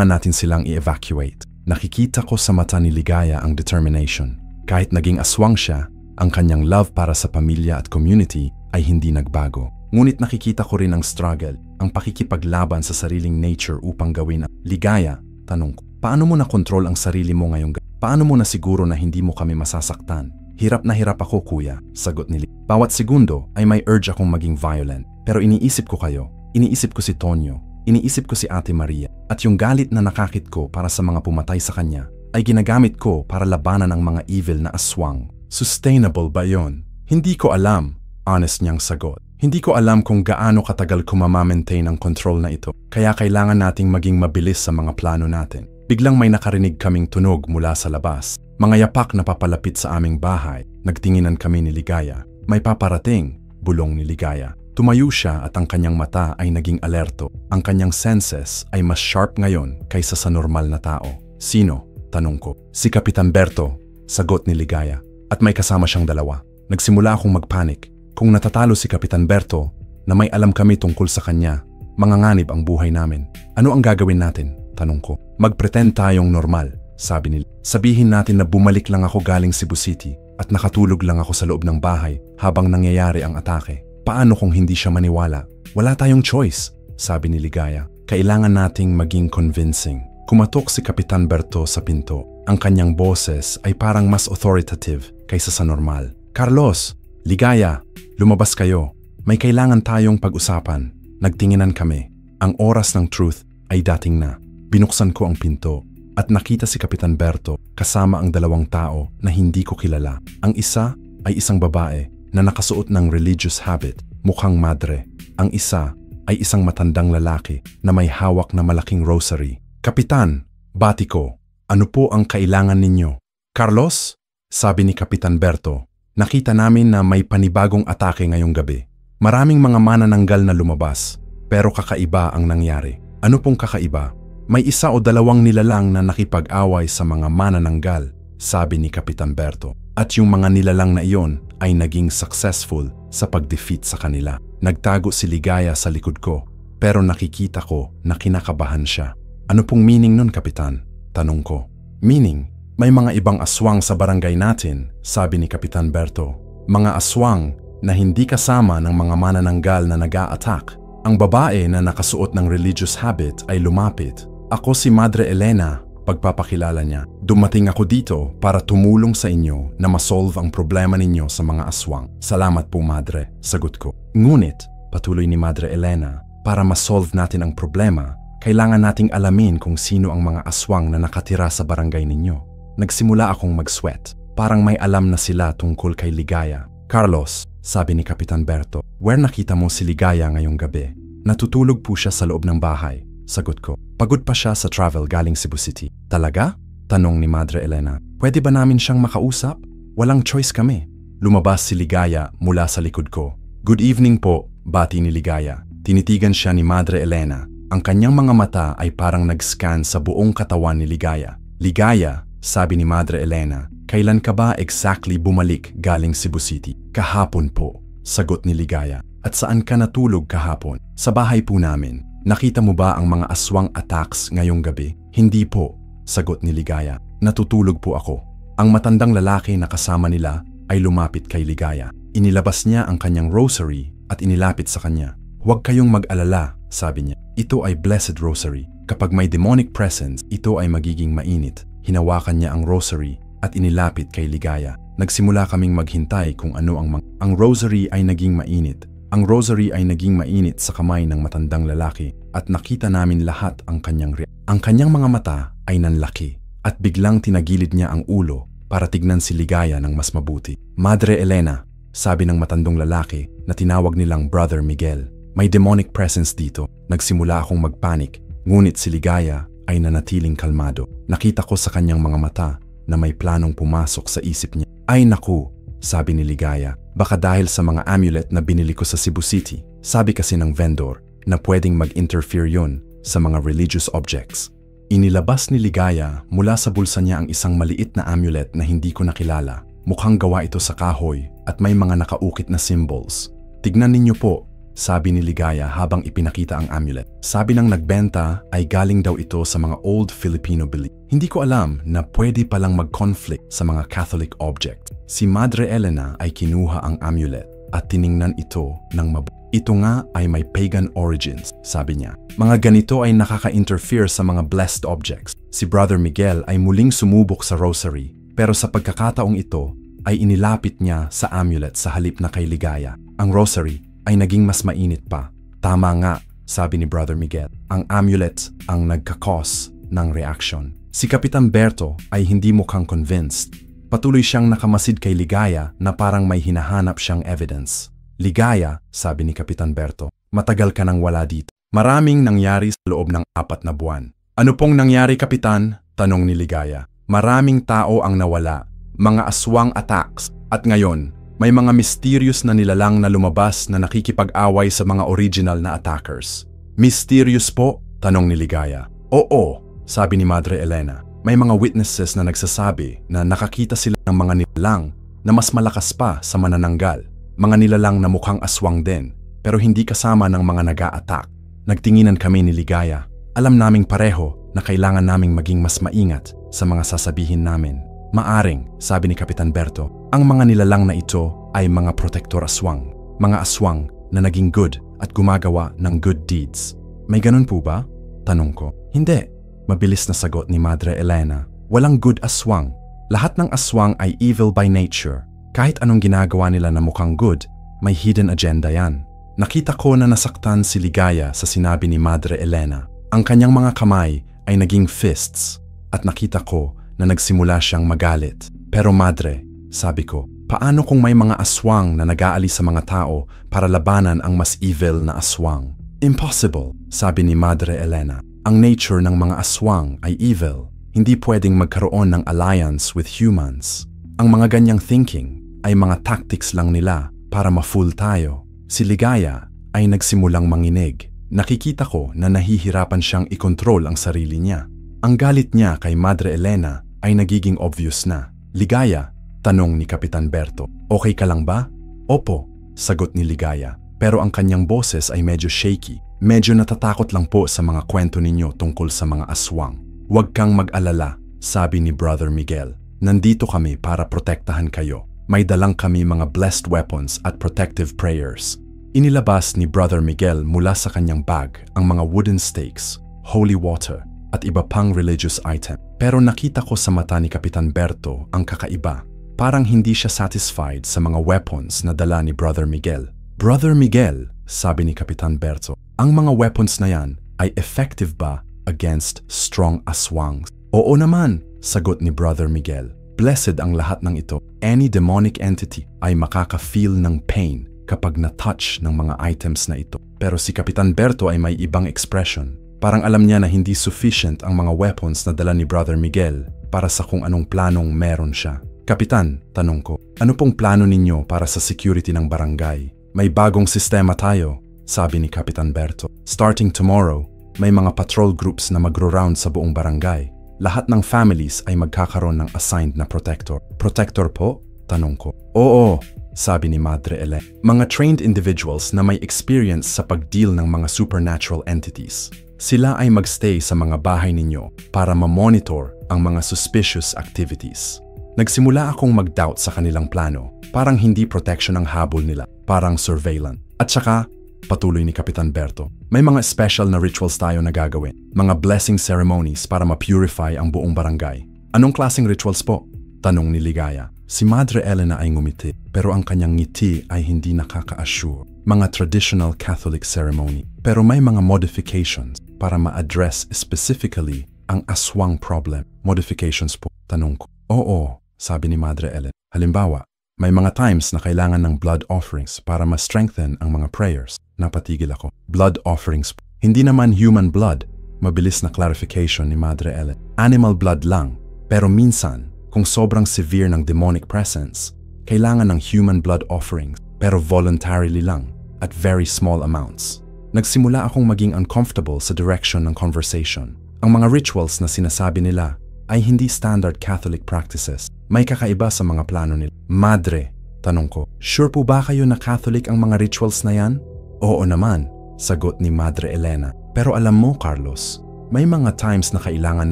Speaker 1: natin silang i-evacuate. Nakikita ko sa mata ni Ligaya ang determination. Kahit naging aswang siya, ang kanyang love para sa pamilya at community ay hindi nagbago. Ngunit nakikita ko rin ang struggle, ang pakikipaglaban sa sariling nature upang gawin ang Ligaya. Tanong ko, paano mo na-control ang sarili mo ngayong Paano mo na siguro na hindi mo kami masasaktan? Hirap na hirap ako, kuya, sagot ni Ligaya. Bawat segundo ay may urge akong maging violent. Pero iniisip ko kayo, iniisip ko si Tonyo, iniisip ko si Ate Maria, at yung galit na nakakit ko para sa mga pumatay sa kanya ay ginagamit ko para labanan ang mga evil na aswang. Sustainable ba yon? Hindi ko alam, honest niyang sagot. Hindi ko alam kung gaano katagal ko mamaintain ang control na ito, kaya kailangan nating maging mabilis sa mga plano natin. Biglang may nakarinig kaming tunog mula sa labas. Mga yapak na papalapit sa aming bahay. Nagtinginan kami ni Ligaya. May paparating, bulong ni Ligaya. Tumayo siya at ang kanyang mata ay naging alerto. Ang kanyang senses ay mas sharp ngayon kaysa sa normal na tao. Sino? Tanong ko. Si Kapitan Berto, sagot ni Ligaya. At may kasama siyang dalawa. Nagsimula akong magpanik. Kung natatalo si Kapitan Berto, na may alam kami tungkol sa kanya, manganganib ang buhay namin. Ano ang gagawin natin? Tanong ko. Magpretend tayong normal, sabi nila. Sabihin natin na bumalik lang ako galing Cebu City at nakatulog lang ako sa loob ng bahay habang nangyayari ang atake. Paano kung hindi siya maniwala? Wala tayong choice, sabi ni Ligaya. Kailangan nating maging convincing. Kumatok si Kapitan Berto sa pinto. Ang kanyang boses ay parang mas authoritative kaysa sa normal. Carlos, Ligaya, lumabas kayo. May kailangan tayong pag-usapan. Nagtinginan kami. Ang oras ng truth ay dating na. Binuksan ko ang pinto at nakita si Kapitan Berto kasama ang dalawang tao na hindi ko kilala. Ang isa ay isang babae na nakasuot ng religious habit, mukhang madre. Ang isa ay isang matandang lalaki na may hawak na malaking rosary. Kapitan, bati ko, ano po ang kailangan ninyo? Carlos, sabi ni Kapitan Berto, nakita namin na may panibagong atake ngayong gabi. Maraming mga manananggal na lumabas, pero kakaiba ang nangyari. Ano pong kakaiba? May isa o dalawang nilalang na nakipag-away sa mga manananggal, sabi ni Kapitan Berto. At yung mga nilalang na iyon ay naging successful sa pag-defeat sa kanila. Nagtago si Ligaya sa likod ko, pero nakikita ko na kinakabahan siya. Ano pong meaning nun, Kapitan? Tanong ko. Meaning? May mga ibang aswang sa barangay natin, sabi ni Kapitan Berto. Mga aswang na hindi kasama ng mga manananggal na nag-a-attack. Ang babae na nakasuot ng religious habit ay lumapit. Ako si Madre Elena, pagpapakilala niya. Dumating ako dito para tumulong sa inyo na masolve ang problema ninyo sa mga aswang. Salamat po, Madre, sagot ko. Ngunit, patuloy ni Madre Elena, para masolve natin ang problema, kailangan nating alamin kung sino ang mga aswang na nakatira sa barangay ninyo. Nagsimula akong mag-sweat. Parang may alam na sila tungkol kay Ligaya. Carlos, sabi ni Kapitan Berto, where nakita mo si Ligaya ngayong gabi? Natutulog po siya sa loob ng bahay. Sagot ko. Pagod pa siya sa travel galing Cebu City. Talaga? Tanong ni Madre Elena. Pwede ba namin siyang makausap? Walang choice kami. Lumabas si Ligaya mula sa likod ko. Good evening po, bati ni Ligaya. Tinitigan siya ni Madre Elena. Ang kanyang mga mata ay parang nag-scan sa buong katawan ni Ligaya. Ligaya, sabi ni Madre Elena, kailan ka ba exactly bumalik galing Cebu City? Kahapon po, sagot ni Ligaya. At saan ka natulog kahapon? Sa bahay po namin. Nakita mo ba ang mga aswang attacks ngayong gabi? Hindi po, sagot ni Ligaya. Natutulog po ako. Ang matandang lalaki na kasama nila ay lumapit kay Ligaya. Inilabas niya ang kanyang rosary at inilapit sa kanya. Huwag kayong mag-alala, sabi niya. Ito ay blessed rosary. Kapag may demonic presence, ito ay magiging mainit. Hinawakan niya ang rosary at inilapit kay Ligaya. Nagsimula kaming maghintay kung ano ang rosary ay naging mainit. Ang rosary ay naging mainit sa kamay ng matandang lalaki at nakita namin lahat ang kanyang Ang kanyang mga mata ay nanlaki at biglang tinagilid niya ang ulo para tignan si Ligaya ng mas mabuti. Madre Elena, sabi ng matandang lalaki na tinawag nilang Brother Miguel. May demonic presence dito. Nagsimula akong magpanik, ngunit si Ligaya ay nanatiling kalmado. Nakita ko sa kanyang mga mata na may planong pumasok sa isip niya. Ay naku, sabi ni Ligaya, baka dahil sa mga amulet na binili ko sa Cebu City. Sabi kasi ng vendor na pwedeng mag-interfere yun sa mga religious objects. Inilabas ni Ligaya mula sa bulsa niya ang isang maliit na amulet na hindi ko nakilala. Mukhang gawa ito sa kahoy at may mga nakaukit na symbols. Tignan ninyo po, sabi ni Ligaya habang ipinakita ang amulet. Sabi ng nagbenta ay galing daw ito sa mga old Filipino belief. Hindi ko alam na pwede palang mag-conflict sa mga Catholic object. Si Madre Elena ay kinuha ang amulet at tiningnan ito ng mabuti. Ito nga ay may pagan origins, sabi niya. Mga ganito ay nakaka-interfere sa mga blessed objects. Si Brother Miguel ay muling sumubok sa rosary, pero sa pagkakataong ito ay inilapit niya sa amulet sa halip na kay Ligaya. Ang rosary ay naging mas mainit pa. Tama nga, sabi ni Brother Miguel. Ang amulet ang nagkakos ng reaction. Si Kapitan Berto ay hindi mukhang convinced. Patuloy siyang nakamasid kay Ligaya na parang may hinahanap siyang evidence. Ligaya, sabi ni Kapitan Berto, matagal ka nang wala dito. Maraming nangyari sa loob ng 4 na buwan. Ano pong nangyari, Kapitan? Tanong ni Ligaya. Maraming tao ang nawala, mga aswang attacks, at ngayon, may mga mysterious na nilalang na lumabas na nakikipag-away sa mga original na attackers. Mysterious po? Tanong ni Ligaya. Oo, sabi ni Madre Elena. May mga witnesses na nagsasabi na nakakita sila ng mga nilalang na mas malakas pa sa manananggal. Mga nilalang na mukhang aswang din, pero hindi kasama ng mga nag-a-attack. Nagtinginan kami ni Ligaya. Alam naming pareho na kailangan naming maging mas maingat sa mga sasabihin namin. Maaring, sabi ni Kapitan Berto, ang mga nilalang na ito ay mga protector aswang. Mga aswang na naging good at gumagawa ng good deeds. May ganun po ba? Tanong ko. Hindi. Mabilis na sagot ni Madre Elena. Walang good aswang. Lahat ng aswang ay evil by nature. Kahit anong ginagawa nila na mukhang good, may hidden agenda yan. Nakita ko na nasaktan si Ligaya sa sinabi ni Madre Elena. Ang kanyang mga kamay ay naging fists at nakita ko na nagsimula siyang magalit. Pero Madre, sabi ko, paano kung may mga aswang na nag-aalis sa mga tao para labanan ang mas evil na aswang? Impossible, sabi ni Madre Elena. Ang nature ng mga aswang ay evil. Hindi pwedeng magkaroon ng alliance with humans. Ang mga ganyang thinking ay mga tactics lang nila para ma-fool tayo. Si Ligaya ay nagsimulang manginig. Nakikita ko na nahihirapan siyang ikontrol ang sarili niya. Ang galit niya kay Madre Elena ay nagiging obvious na. Ligaya, tanong ni Kapitan Berto, okay ka lang ba? Opo, sagot ni Ligaya. Pero ang kanyang boses ay medyo shaky. Medyo natatakot lang po sa mga kwento ninyo tungkol sa mga aswang. Huwag kang mag-alala, sabi ni Brother Miguel. Nandito kami para protektahan kayo. May dalang kami mga blessed weapons at protective prayers. Inilabas ni Brother Miguel mula sa kanyang bag ang mga wooden stakes, holy water, at iba pang religious item. Pero nakita ko sa mata ni Kapitan Berto ang kakaiba. Parang hindi siya satisfied sa mga weapons na dala ni Brother Miguel. Brother Miguel, sabi ni Kapitan Berto, ang mga weapons na yan ay effective ba against strong aswangs? Oo naman, sagot ni Brother Miguel. Blessed ang lahat ng ito. Any demonic entity ay makaka-feel ng pain kapag na-touch ng mga items na ito. Pero si Kapitan Berto ay may ibang expression. Parang alam niya na hindi sufficient ang mga weapons na dala ni Brother Miguel para sa kung anong planong meron siya. Kapitan, tanong ko, ano pong plano ninyo para sa security ng barangay? May bagong sistema tayo, sabi ni Kapitan Berto. Starting tomorrow, may mga patrol groups na magro-round sa buong barangay. Lahat ng families ay magkakaroon ng assigned na protector. Protector po? Tanong ko. Oo, sabi ni Madre Elena. Mga trained individuals na may experience sa pag-deal ng mga supernatural entities. Sila ay magstay sa mga bahay ninyo para ma-monitor ang mga suspicious activities. Nagsimula akong mag-doubt sa kanilang plano. Parang hindi protection ang habol nila, parang surveillance. At saka, patuloy ni Kapitan Berto, may mga special na rituals tayo na gagawin. Mga blessing ceremonies para ma-purify ang buong barangay. Anong klaseng rituals po? Tanong ni Ligaya. Si Madre Elena ay ngumiti, pero ang kanyang ngiti ay hindi nakaka-assure. Mga traditional Catholic ceremony. Pero may mga modifications para ma-address specifically ang aswang problem. Modifications po, tanong ko. Oo, sabi ni Madre Elena. Halimbawa, may mga times na kailangan ng blood offerings para ma-strengthen ang mga prayers. Napatigil ako. Blood offerings po. Hindi naman human blood. Mabilis na clarification ni Madre Elena. Animal blood lang, pero minsan, kung sobrang severe ng demonic presence, kailangan ng human blood offerings pero voluntarily lang at very small amounts. Nagsimula akong maging uncomfortable sa direction ng conversation. Ang mga rituals na sinasabi nila ay hindi standard Catholic practices. May kakaiba sa mga plano nila. Madre, tanong ko, sure po ba kayo na Catholic ang mga rituals na yan? Oo naman, sagot ni Madre Elena. Pero alam mo, Carlos, may mga times na kailangan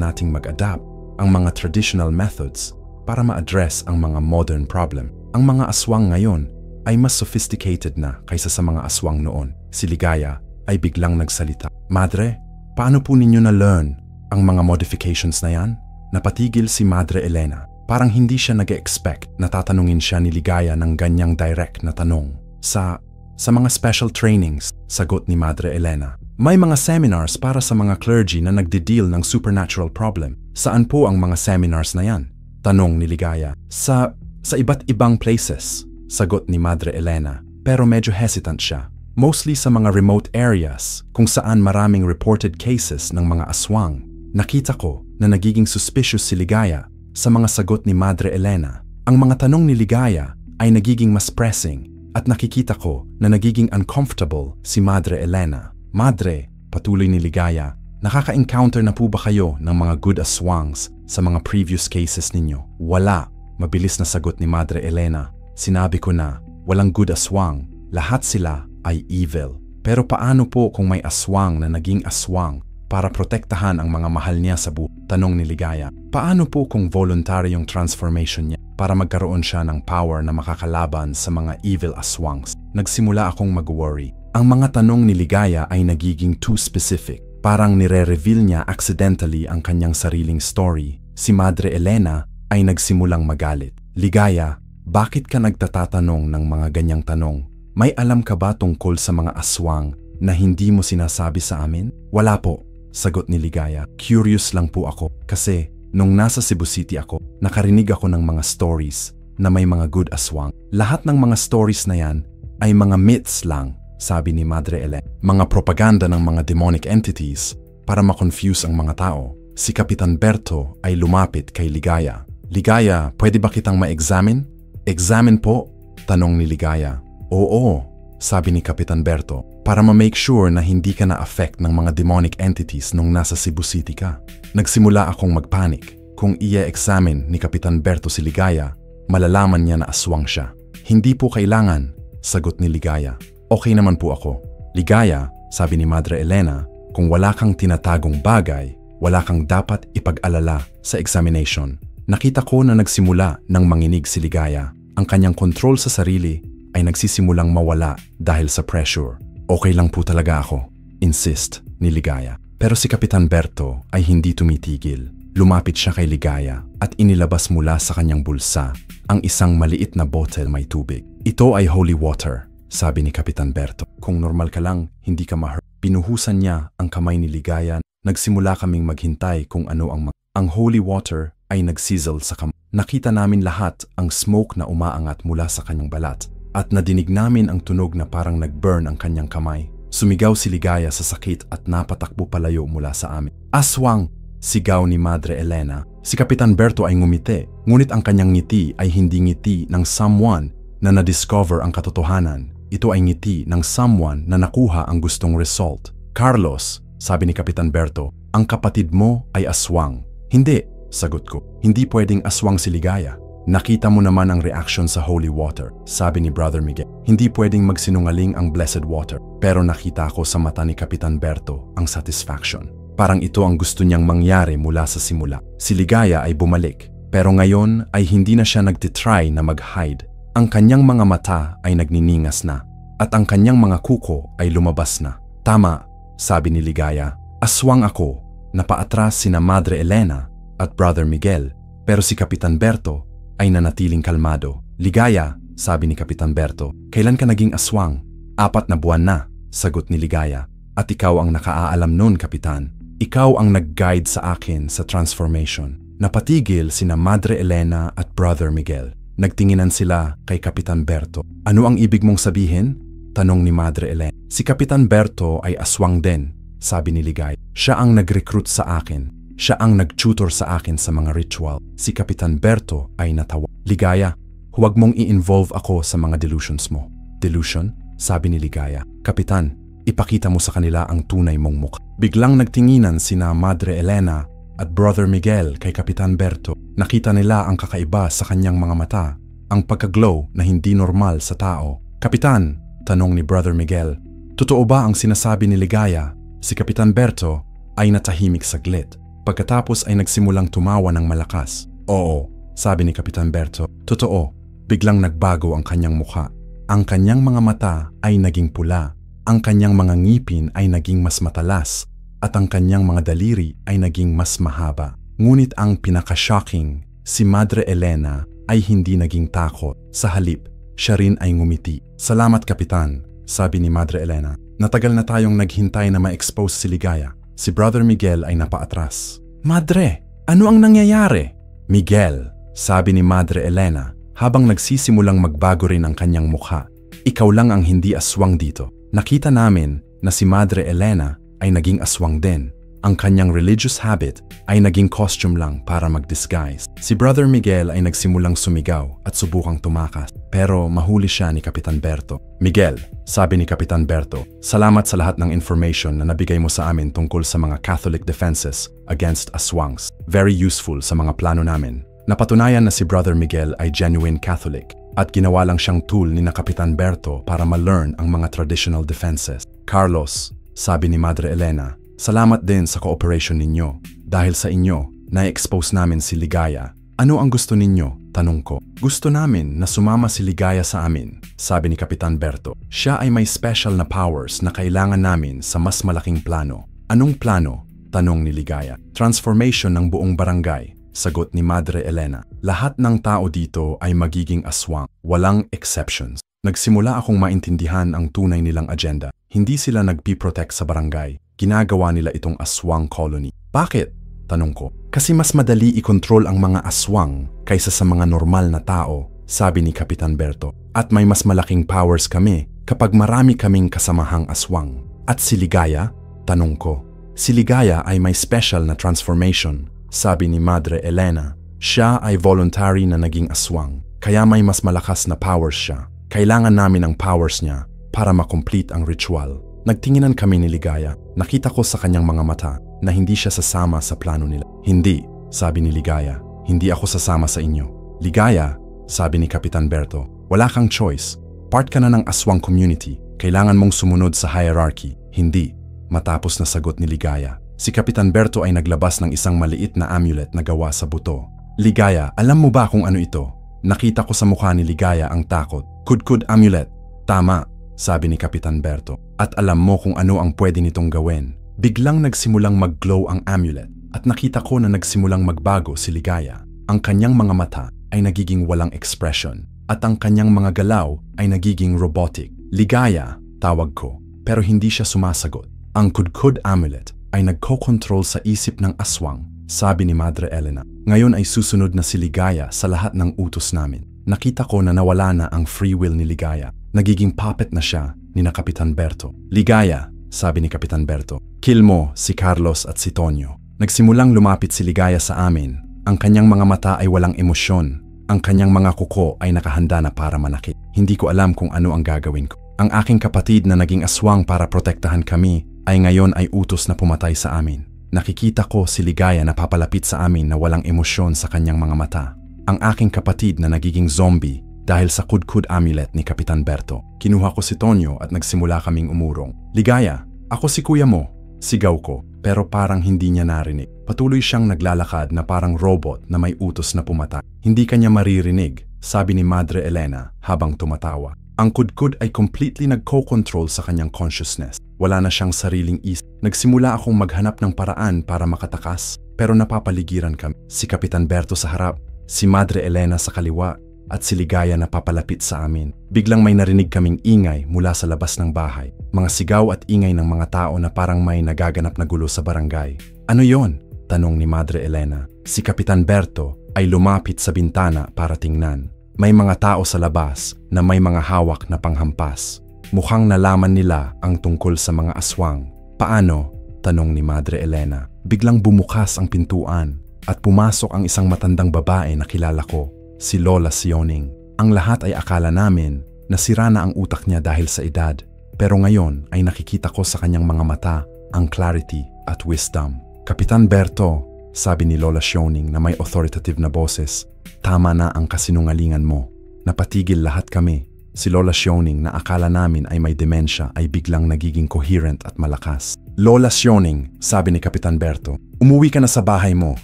Speaker 1: nating mag-adapt ang mga traditional methods para ma-address ang mga modern problem. Ang mga aswang ngayon ay mas sophisticated na kaysa sa mga aswang noon. Si Ligaya ay biglang nagsalita. Madre, paano po ninyo na-learn ang mga modifications na yan? Napatigil si Madre Elena. Parang hindi siya nag-expect na tatanungin siya ni Ligaya ng ganyang direct na tanong. Sa mga special trainings, sagot ni Madre Elena. May mga seminars para sa mga clergy na nagde-deal ng supernatural problem. Saan po ang mga seminars na yan? Tanong ni Ligaya. Sa iba't ibang places, sagot ni Madre Elena. Pero medyo hesitant siya. Mostly sa mga remote areas kung saan maraming reported cases ng mga aswang. Nakita ko na nagiging suspicious si Ligaya sa mga sagot ni Madre Elena. Ang mga tanong ni Ligaya ay nagiging mas pressing at nakikita ko na nagiging uncomfortable si Madre Elena. Madre, patuloy ni Ligaya, nakaka-encounter na po ba kayo ng mga good aswangs sa mga previous cases ninyo? Wala, mabilis na sagot ni Madre Elena. Sinabi ko na, walang good aswang, lahat sila ay evil. Pero paano po kung may aswang na naging aswang para protektahan ang mga mahal niya sa buhay? Tanong ni Ligaya. Paano po kung voluntary yung transformation niya para magkaroon siya ng power na makakalaban sa mga evil aswangs? Nagsimula akong mag-worry. Ang mga tanong ni Ligaya ay nagiging too specific. Parang nire-reveal niya accidentally ang kanyang sariling story. Si Madre Elena ay nagsimulang magalit. Ligaya, bakit ka nagtatatanong ng mga ganyang tanong? May alam ka ba tungkol sa mga aswang na hindi mo sinasabi sa amin? Wala po, sagot ni Ligaya. Curious lang po ako kasi nung nasa Cebu City ako, nakarinig ako ng mga stories na may mga good aswang. Lahat ng mga stories na yan ay mga myths lang, sabi ni Madre Elena. Mga propaganda ng mga demonic entities para ma-confuse ang mga tao. Si Kapitan Berto ay lumapit kay Ligaya. Ligaya, pwede ba kitang ma-examine? Examine po, tanong ni Ligaya. Oo, sabi ni Kapitan Berto, para ma-make sure na hindi ka na-affect ng mga demonic entities nung nasa Cebu City ka. Nagsimula akong magpanik. Kung i-examine ni Kapitan Berto si Ligaya, malalaman niya na aswang siya. Hindi po kailangan, sagot ni Ligaya. Okay naman po ako. Ligaya, sabi ni Madre Elena, kung wala kang tinatagong bagay, wala kang dapat ipag-alala sa examination. Nakita ko na nagsimula ng manginig si Ligaya. Ang kanyang control sa sarili ay nagsisimulang mawala dahil sa pressure. Okay lang po talaga ako, insist ni Ligaya. Pero si Kapitan Berto ay hindi tumitigil. Lumapit siya kay Ligaya at inilabas mula sa kanyang bulsa ang isang maliit na bottle may tubig. Ito ay holy water, sabi ni Kapitan Berto. Kung normal ka lang, hindi ka ma-hurt. Pinuhusan niya ang kamay ni Ligaya. Nagsimula kaming maghintay kung ano ang holy water ay nagsizzle sa kamay. Nakita namin lahat ang smoke na umaangat mula sa kanyang balat at nadinig namin ang tunog na parang nag-burn ang kanyang kamay. Sumigaw si Ligaya sa sakit at napatakbo palayo mula sa amin. Aswang! Sigaw ni Madre Elena. Si Kapitan Berto ay ngumiti, ngunit ang kanyang ngiti ay hindi ngiti ng someone na na-discover ang katotohanan. Ito ay ngiti ng someone na nakuha ang gustong result. Carlos, sabi ni Kapitan Berto, ang kapatid mo ay aswang. Hindi, sagot ko. Hindi pwedeng aswang si Ligaya. Nakita mo naman ang reaction sa holy water, sabi ni Brother Miguel. Hindi pwedeng magsinungaling ang blessed water. Pero nakita ko sa mata ni Kapitan Berto ang satisfaction. Parang ito ang gusto niyang mangyari mula sa simula. Si Ligaya ay bumalik, pero ngayon ay hindi na siya nagtitry na mag-hide. Ang kanyang mga mata ay nagniningas na, at ang kanyang mga kuko ay lumabas na. Tama, sabi ni Ligaya. Aswang ako. Napaatras sina Madre Elena at Brother Miguel, pero si Kapitan Berto ay nanatiling kalmado. Ligaya, sabi ni Kapitan Berto, kailan ka naging aswang? 4 na buwan na, sagot ni Ligaya. At ikaw ang nakaaalam nun, Kapitan. Ikaw ang nag-guide sa akin sa transformation. Napatigil sina Madre Elena at Brother Miguel. Nagtinginan sila kay Kapitan Berto. Ano ang ibig mong sabihin? Tanong ni Madre Elena. Si Kapitan Berto ay aswang din, sabi ni Ligaya. Siya ang nag-recruit sa akin. Siya ang nag-tutor sa akin sa mga ritual. Si Kapitan Berto ay natawa. Ligaya, huwag mong i-involve ako sa mga delusions mo. Delusion? Sabi ni Ligaya. Kapitan, ipakita mo sa kanila ang tunay mong mukha. Biglang nagtinginan sina Madre Elena at Brother Miguel kay Kapitan Berto. Nakita nila ang kakaiba sa kanyang mga mata, ang pagka-glow na hindi normal sa tao. Kapitan, tanong ni Brother Miguel, totoo ba ang sinasabi ni Ligaya? Si Kapitan Berto ay natahimik saglit. Pagkatapos ay nagsimulang tumawa ng malakas. Oo, sabi ni Kapitan Berto. Totoo, biglang nagbago ang kanyang mukha. Ang kanyang mga mata ay naging pula. Ang kanyang mga ngipin ay naging mas matalas. At ang kanyang mga daliri ay naging mas mahaba. Ngunit ang pinaka-shocking, si Madre Elena ay hindi naging takot. Sa halip, siya rin ay ngumiti. Salamat, Kapitan, sabi ni Madre Elena. Natagal na tayong naghintay na ma-expose si Ligaya. Si Brother Miguel ay napaatras. Madre, ano ang nangyayari? Miguel, sabi ni Madre Elena habang nagsisimulang magbago rin ang kanyang mukha. Ikaw lang ang hindi aswang dito. Nakita namin na si Madre Elena ay naging aswang din. Ang kanyang religious habit ay naging costume lang para mag-disguise. Si Brother Miguel ay nagsimulang sumigaw at subukang tumakas. Pero mahuli siya ni Kapitan Berto. Miguel, sabi ni Kapitan Berto, salamat sa lahat ng information na nabigay mo sa amin tungkol sa mga Catholic defenses against aswangs. Very useful sa mga plano namin. Napatunayan na si Brother Miguel ay genuine Catholic at ginawa lang siyang tool ni na Kapitan Berto para ma-learn ang mga traditional defenses. Carlos, sabi ni Madre Elena, salamat din sa cooperation ninyo. Dahil sa inyo, na-expose namin si Ligaya. Ano ang gusto ninyo? Tanong ko. Gusto namin na sumama si Ligaya sa amin, sabi ni Kapitan Berto. Siya ay may special na powers na kailangan namin sa mas malaking plano. Anong plano? Tanong ni Ligaya. Transformation ng buong barangay. Sagot ni Madre Elena. Lahat ng tao dito ay magiging aswang. Walang exceptions. Nagsimula akong maintindihan ang tunay nilang agenda. Hindi sila nagpi-protect sa barangay. Ginagawa nila itong aswang colony. Bakit? Tanong ko. Kasi mas madali i-control ang mga aswang kaysa sa mga normal na tao, sabi ni Kapitan Berto. At may mas malaking powers kami kapag marami kaming kasamahang aswang. At si Ligaya? Tanong ko. Si Ligaya ay may special na transformation, sabi ni Madre Elena. Siya ay voluntary na naging aswang, kaya may mas malakas na powers siya. Kailangan namin ang powers niya para makomplete ang ritual. Nagtinginan kami ni Ligaya. Nakita ko sa kanyang mga mata na hindi siya sasama sa plano nila. Hindi, sabi ni Ligaya. Hindi ako sasama sa inyo. Ligaya, sabi ni Kapitan Berto, wala kang choice. Part ka na ng aswang community. Kailangan mong sumunod sa hierarchy. Hindi. Matapos na sagot ni Ligaya, si Kapitan Berto ay naglabas ng isang maliit na amulet na gawa sa buto. Ligaya, alam mo ba kung ano ito? Nakita ko sa mukha ni Ligaya ang takot. Kudkud amulet. Tama, sabi ni Kapitan Berto. At alam mo kung ano ang pwede nitong gawin. Biglang nagsimulang mag-glow ang amulet at nakita ko na nagsimulang magbago si Ligaya. Ang kanyang mga mata ay nagiging walang expression at ang kanyang mga galaw ay nagiging robotic. Ligaya, tawag ko, pero hindi siya sumasagot. Ang Kudkud amulet ay nagko-control sa isip ng aswang, sabi ni Madre Elena. Ngayon ay susunod na si Ligaya sa lahat ng utos namin. Nakita ko na nawala na ang free will ni Ligaya. Nagiging puppet na siya ni na Kapitan Berto. Ligaya, sabi ni Kapitan Berto, kill mo si Carlos at si Tonyo. Nagsimulang lumapit si Ligaya sa amin. Ang kanyang mga mata ay walang emosyon. Ang kanyang mga kuko ay nakahanda na para manakit. Hindi ko alam kung ano ang gagawin ko. Ang aking kapatid na naging aswang para protektahan kami ay ngayon ay utos na pumatay sa amin. Nakikita ko si Ligaya na papalapit sa amin na walang emosyon sa kanyang mga mata. Ang aking kapatid na nagiging zombie dahil sa Kudkud amulet ni Kapitan Berto. Kinuha ko si Tonyo at nagsimula kaming umurong. Ligaya, ako si kuya mo. Sigaw ko, pero parang hindi niya narinig. Patuloy siyang naglalakad na parang robot na may utos na pumatay. Hindi kanya maririnig, sabi ni Madre Elena habang tumatawa. Ang Kudkud ay completely nagko-control sa kanyang consciousness. Wala na siyang sariling isip. Nagsimula akong maghanap ng paraan para makatakas, pero napapaligiran kami. Si Kapitan Berto sa harap, si Madre Elena sa kaliwa, at si Ligaya na papalapit sa amin. Biglang may narinig kaming ingay mula sa labas ng bahay. Mga sigaw at ingay ng mga tao na parang may nagaganap na gulo sa barangay. Ano yon? Tanong ni Madre Elena. Si Kapitan Berto ay lumapit sa bintana para tingnan. May mga tao sa labas na may mga hawak na panghampas. Mukhang nalaman nila ang tungkol sa mga aswang. Paano? Tanong ni Madre Elena. Biglang bumukas ang pintuan at pumasok ang isang matandang babae na kilala ko. Si Lola Sioning. Ang lahat ay akala namin na sira na ang utak niya dahil sa edad. Pero ngayon ay nakikita ko sa kanyang mga mata ang clarity at wisdom. Kapitan Berto, sabi ni Lola Sioning na may authoritative na boses, tama na ang kasinungalingan mo. Napatigil lahat kami. Si Lola Sioning na akala namin ay may demensya ay biglang nagiging coherent at malakas. Lola Sioning, sabi ni Kapitan Berto, umuwi ka na sa bahay mo.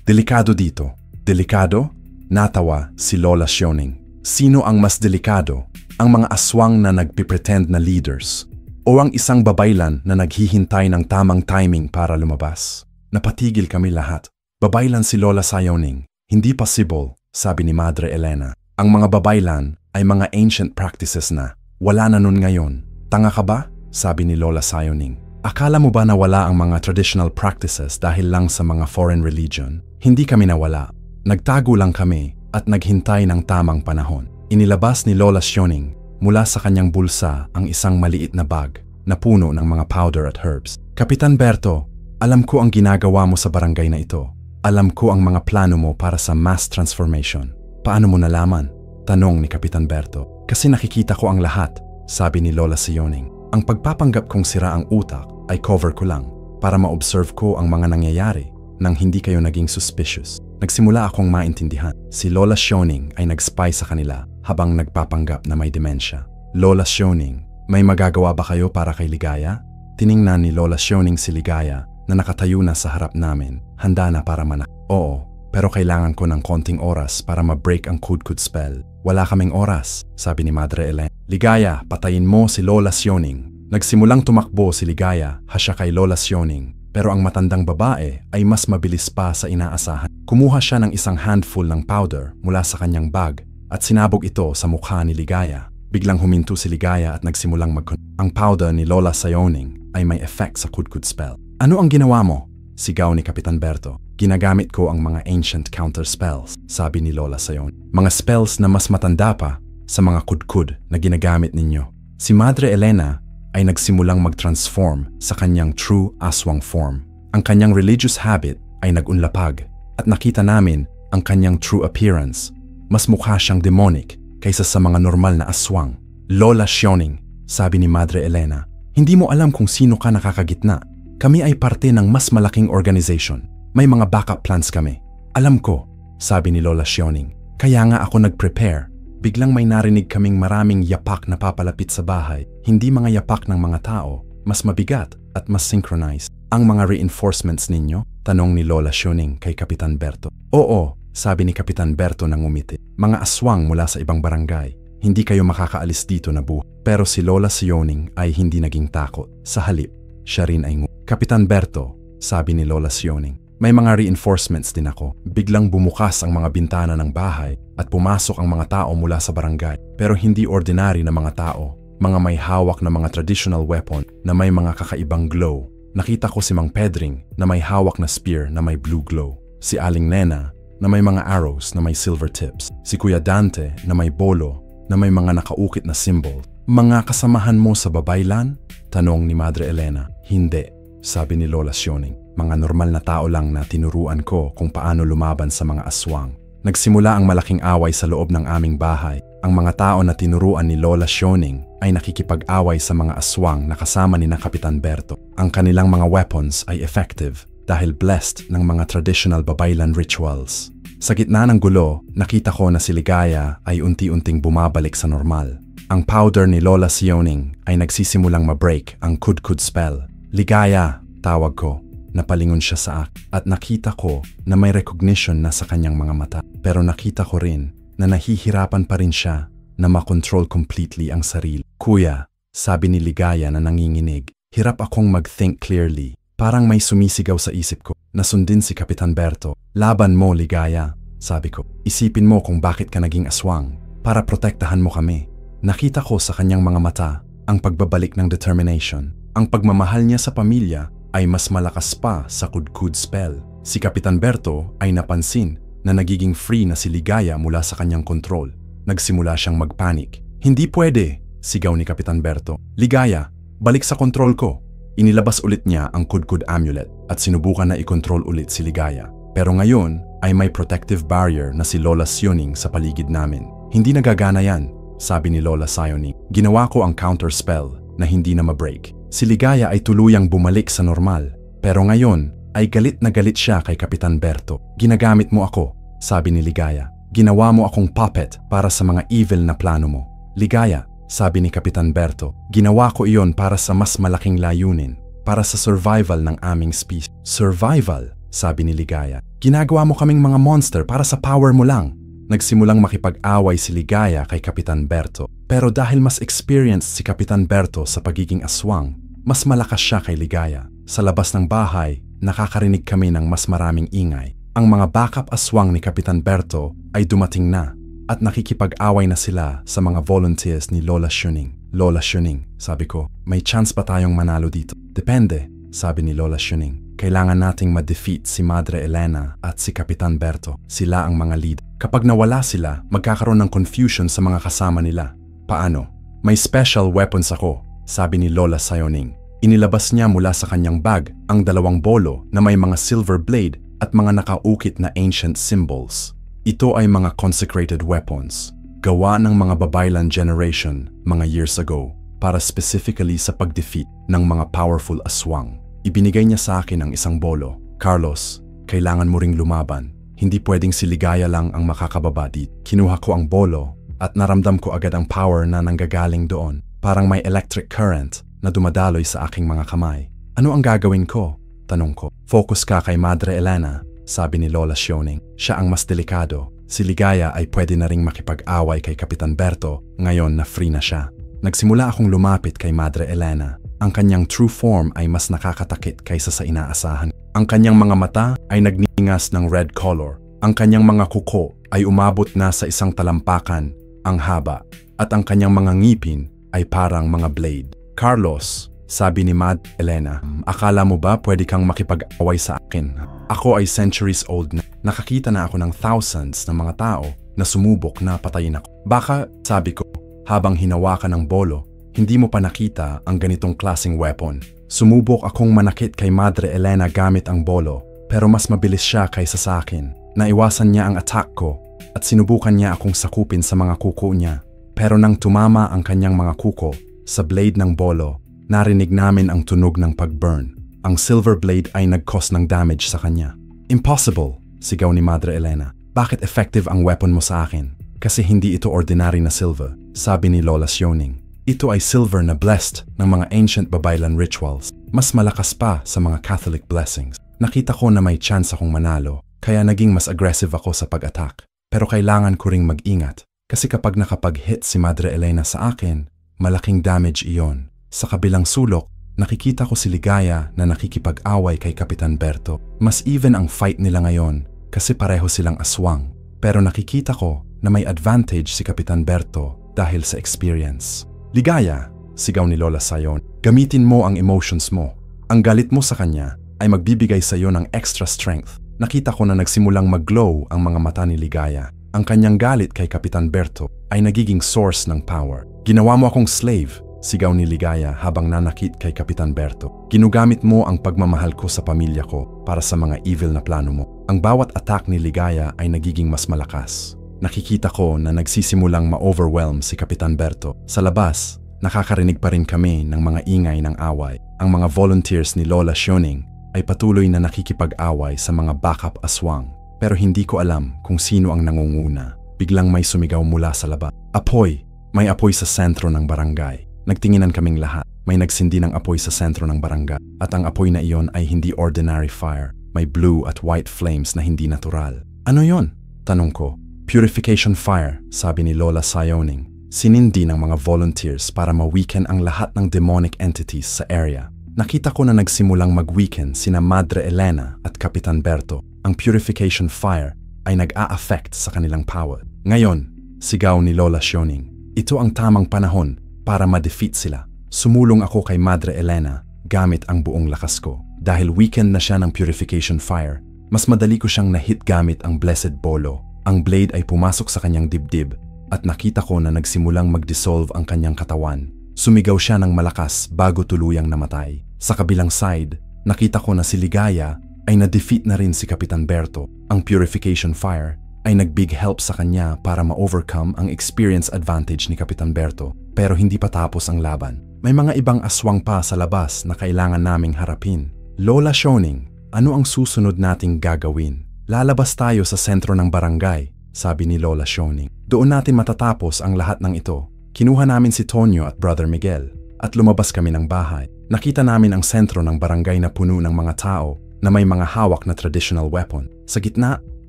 Speaker 1: Delikado dito. Delikado? Natawa si Lola Sioning. Sino ang mas delikado? Ang mga aswang na nagpipretend na leaders o ang isang babaylan na naghihintay ng tamang timing para lumabas? Napatigil kami lahat. Babaylan si Lola Sioning. Hindi possible, sabi ni Madre Elena. Ang mga babaylan ay mga ancient practices na. Wala na nun ngayon. Tanga ka ba? Sabi ni Lola Sioning. Akala mo ba na wala ang mga traditional practices dahil lang sa mga foreign religion? Hindi kami nawala. Nagtago lang kami at naghintay ng tamang panahon. Inilabas ni Lola Sioning mula sa kanyang bulsa ang isang maliit na bag na puno ng mga powder at herbs. Kapitan Berto, alam ko ang ginagawa mo sa barangay na ito. Alam ko ang mga plano mo para sa mass transformation. Paano mo nalaman? Tanong ni Kapitan Berto. Kasi nakikita ko ang lahat, sabi ni Lola Sioning. Ang pagpapanggap kong sira ang utak ay cover ko lang para ma-observe ko ang mga nangyayari nang hindi kayo naging suspicious. Nagsimula akong maintindihan. Si Lola Sioning ay nag-spy sa kanila habang nagpapanggap na may demensya. Lola Sioning, may magagawa ba kayo para kay Ligaya? Tiningnan ni Lola Sioning si Ligaya na nakatayo na sa harap namin, handa na para manak. Oo, pero kailangan ko ng konting oras para ma-break ang Kudkud spell. Wala kaming oras, sabi ni Madre Elena. Ligaya, patayin mo si Lola Sioning. Nagsimulang tumakbo si Ligaya hasya kay Lola Sioning. Pero ang matandang babae ay mas mabilis pa sa inaasahan. Kumuha siya ng isang handful ng powder mula sa kanyang bag at sinabog ito sa mukha ni Ligaya. Biglang huminto si Ligaya at nagsimulang Ang powder ni Lola Sioning ay may effect sa kudkud spell. Ano ang ginawa mo? Sigaw ni Kapitan Berto. Ginagamit ko ang mga ancient counter spells, sabi ni Lola Sioning. Mga spells na mas matanda pa sa mga kudkud na ginagamit ninyo. Si Madre Elena ay nagsimulang mag-transform sa kanyang true aswang form. Ang kanyang religious habit ay nagunlapag at nakita namin ang kanyang true appearance. Mas mukha siyang demonic kaysa sa mga normal na aswang. Lola Sioning, sabi ni Madre Elena, hindi mo alam kung sino ka nakakagitna. Kami ay parte ng mas malaking organization. May mga backup plans kami. Alam ko, sabi ni Lola Sioning. Kaya nga ako nag-prepare. Biglang may narinig kaming maraming yapak na papalapit sa bahay. Hindi mga yapak ng mga tao, mas mabigat at mas synchronized. Ang mga reinforcements ninyo? Tanong ni Lola Sioning kay Kapitan Berto. Oo, sabi ni Kapitan Berto nang ngumiti. Mga aswang mula sa ibang barangay. Hindi kayo makakaalis dito na buhay. Pero si Lola Sioning ay hindi naging takot. Sa halip, siya rin ay Kapitan Berto, sabi ni Lola Sioning. May mga reinforcements din ako. Biglang bumukas ang mga bintana ng bahay at pumasok ang mga tao mula sa barangay. Pero hindi ordinary na mga tao. Mga may hawak na mga traditional weapon na may mga kakaibang glow. Nakita ko si Mang Pedring na may hawak na spear na may blue glow. Si Aling Nena na may mga arrows na may silver tips. Si Kuya Dante na may bolo na may mga nakaukit na symbol. Mga kasamahan mo sa babaylan? Tanong ni Madre Elena. Hindi, sabi ni Lola Sioning. Mga normal na tao lang na tinuruan ko kung paano lumaban sa mga aswang. Nagsimula ang malaking away sa loob ng aming bahay. Ang mga tao na tinuruan ni Lola Sioning ay nakikipag-away sa mga aswang na kasama ni Kapitan Berto. Ang kanilang mga weapons ay effective dahil blessed ng mga traditional babaylan rituals. Sa gitna ng gulo, nakita ko na si Ligaya ay unti-unting bumabalik sa normal. Ang powder ni Lola Sioning ay nagsisimulang ma-break ang kudkud spell. Ligaya, tawag ko. Napalingon siya sa akin at nakita ko na may recognition na sa kanyang mga mata. Pero nakita ko rin na nahihirapan pa rin siya na makontrol completely ang sarili. Kuya, sabi ni Ligaya na nanginginig, hirap akong mag-think clearly. Parang may sumisigaw sa isip ko. Nasundin si Kapitan Berto. Laban mo, Ligaya, sabi ko. Isipin mo kung bakit ka naging aswang para protektahan mo kami. Nakita ko sa kanyang mga mata ang pagbabalik ng determination. Ang pagmamahal niya sa pamilya ay mas malakas pa sa kudkud spell. Si Kapitan Berto ay napansin na nagiging free na si Ligaya mula sa kanyang kontrol. Nagsimula siyang magpanik. Hindi pwede, sigaw ni Kapitan Berto. Ligaya, balik sa kontrol ko. Inilabas ulit niya ang kudkud amulet at sinubukan na ikontrol ulit si Ligaya. Pero ngayon ay may protective barrier na si Lola Sioning sa paligid namin. Hindi nagagana yan, sabi ni Lola Sioning. Ginawa ko ang counter spell na hindi na ma-break. Si Ligaya ay tuluyang bumalik sa normal, pero ngayon ay galit na galit siya kay Kapitan Berto. Ginagamit mo ako, sabi ni Ligaya. Ginawa mo akong puppet para sa mga evil na plano mo. Ligaya, sabi ni Kapitan Berto, ginawa ko iyon para sa mas malaking layunin, para sa survival ng aming species. Survival, sabi ni Ligaya. Ginagawa mo kaming mga monster para sa power mo lang. Nagsimulang makipag-away si Ligaya kay Kapitan Berto. Pero dahil mas experienced si Kapitan Berto sa pagiging aswang, mas malakas siya kay Ligaya. Sa labas ng bahay, nakakarinig kami ng mas maraming ingay. Ang mga backup aswang ni Kapitan Berto ay dumating na at nakikipag-away na sila sa mga volunteers ni Lola Sioning. Lola Sioning, sabi ko, may chance pa tayong manalo dito. Depende, sabi ni Lola Sioning. Kailangan nating ma-defeat si Madre Elena at si Kapitan Berto. Sila ang mga lead. Kapag nawala sila, magkakaroon ng confusion sa mga kasama nila. Paano? May special weapons ako, sabi ni Lola Sioning. Inilabas niya mula sa kanyang bag ang 2 bolo na may mga silver blade at mga nakaukit na ancient symbols. Ito ay mga consecrated weapons, gawa ng mga babaylan generation mga years ago para specifically sa pag-defeat ng mga powerful aswang. Ibinigay niya sa akin ang isang bolo. Carlos, kailangan mo ring lumaban. Hindi pwedeng si Ligaya lang ang makakababa dito. Kinuha ko ang bolo at naramdam ko agad ang power na nanggagaling doon. Parang may electric current na dumadaloy sa aking mga kamay. Ano ang gagawin ko? Tanong ko. Focus ka kay Madre Elena, sabi ni Lola Sioning. Siya ang mas delikado. Si Ligaya ay pwede na ring makipag-away kay Kapitan Berto ngayon na free na siya. Nagsimula akong lumapit kay Madre Elena. Ang kanyang true form ay mas nakakatakit kaysa sa inaasahan. Ang kanyang mga mata ay nagningas ng red color. Ang kanyang mga kuko ay umabot na sa isang talampakan, ang haba. At ang kanyang mga ngipin ay parang mga blade. Carlos, sabi ni Madre Elena, akala mo ba pwede kang makipag-away sa akin? Ako ay centuries old na. Nakakita na ako ng thousands ng mga tao na sumubok na patayin ako. Baka, sabi ko, habang hinawakan ng bolo, hindi mo pa nakita ang ganitong klaseng weapon. Sumubok akong manakit kay Madre Elena gamit ang bolo, pero mas mabilis siya kaysa sa akin. Naiwasan niya ang attack ko at sinubukan niya akong sakupin sa mga kuko niya. Pero nang tumama ang kanyang mga kuko sa blade ng bolo, narinig namin ang tunog ng pag-burn. Ang silver blade ay nag-cause ng damage sa kanya. Impossible, sigaw ni Madre Elena. Bakit effective ang weapon mo sa akin? Kasi hindi ito ordinary na silver, sabi ni Lola Sioning. Ito ay silver na blessed ng mga ancient Babaylan rituals. Mas malakas pa sa mga Catholic blessings. Nakita ko na may chance akong manalo, kaya naging mas aggressive ako sa pag-attack. Pero kailangan ko ring mag-ingat, kasi kapag nakapag-hit si Madre Elena sa akin, malaking damage iyon. Sa kabilang sulok, nakikita ko si Ligaya na nakikipag-away kay Kapitan Berto. Mas even ang fight nila ngayon, kasi pareho silang aswang. Pero nakikita ko na may advantage si Kapitan Berto dahil sa experience. Ligaya, sigaw ni Lola Sayon, gamitin mo ang emotions mo. Ang galit mo sa kanya ay magbibigay sa iyo ng extra strength. Nakita ko na nagsimulang mag-glow ang mga mata ni Ligaya. Ang kanyang galit kay Kapitan Berto ay nagiging source ng power. Ginawa mo akong slave, sigaw ni Ligaya habang nanakit kay Kapitan Berto. Ginugamit mo ang pagmamahal ko sa pamilya ko para sa mga evil na plano mo. Ang bawat attack ni Ligaya ay nagiging mas malakas. Nakikita ko na nagsisimulang ma-overwhelm si Kapitan Berto. Sa labas, nakakarinig pa rin kami ng mga ingay ng away. Ang mga volunteers ni Lola Sioning ay patuloy na nakikipag-away sa mga backup aswang. Pero hindi ko alam kung sino ang nangunguna. Biglang may sumigaw mula sa labas. Apoy! May apoy sa sentro ng barangay. Nagtinginan kaming lahat. May nagsindi ng apoy sa sentro ng barangay. At ang apoy na iyon ay hindi ordinary fire. May blue at white flames na hindi natural. Ano yon? Tanong ko. Purification fire, sabi ni Lola Sioning. Sinindi ng mga volunteers para ma-weaken ang lahat ng demonic entities sa area. Nakita ko na nagsimulang mag-weaken sina Madre Elena at Kapitan Berto. Ang purification fire ay nag-a-affect sa kanilang power. Ngayon, sigaw ni Lola Sioning, ito ang tamang panahon para ma-defeat sila. Sumulong ako kay Madre Elena gamit ang buong lakas ko. Dahil weakened na siya ng purification fire, mas madali ko siyang na-hit gamit ang blessed bolo. Ang blade ay pumasok sa kanyang dibdib at nakita ko na nagsimulang mag-dissolve ang kanyang katawan. Sumigaw siya ng malakas bago tuluyang namatay. Sa kabilang side, nakita ko na si Ligaya ay na-defeat na rin si Kapitan Berto. Ang purification fire ay nag-big help sa kanya para ma-overcome ang experience advantage ni Kapitan Berto. Pero hindi pa tapos ang laban. May mga ibang aswang pa sa labas na kailangan naming harapin. Lola Sioning, ano ang susunod nating gagawin? Lalabas tayo sa sentro ng barangay, sabi ni Lola Sioning. Doon natin matatapos ang lahat ng ito. Kinuha namin si Tonyo at Brother Miguel at lumabas kami ng bahay. Nakita namin ang sentro ng barangay na puno ng mga tao na may mga hawak na traditional weapon. Sa gitna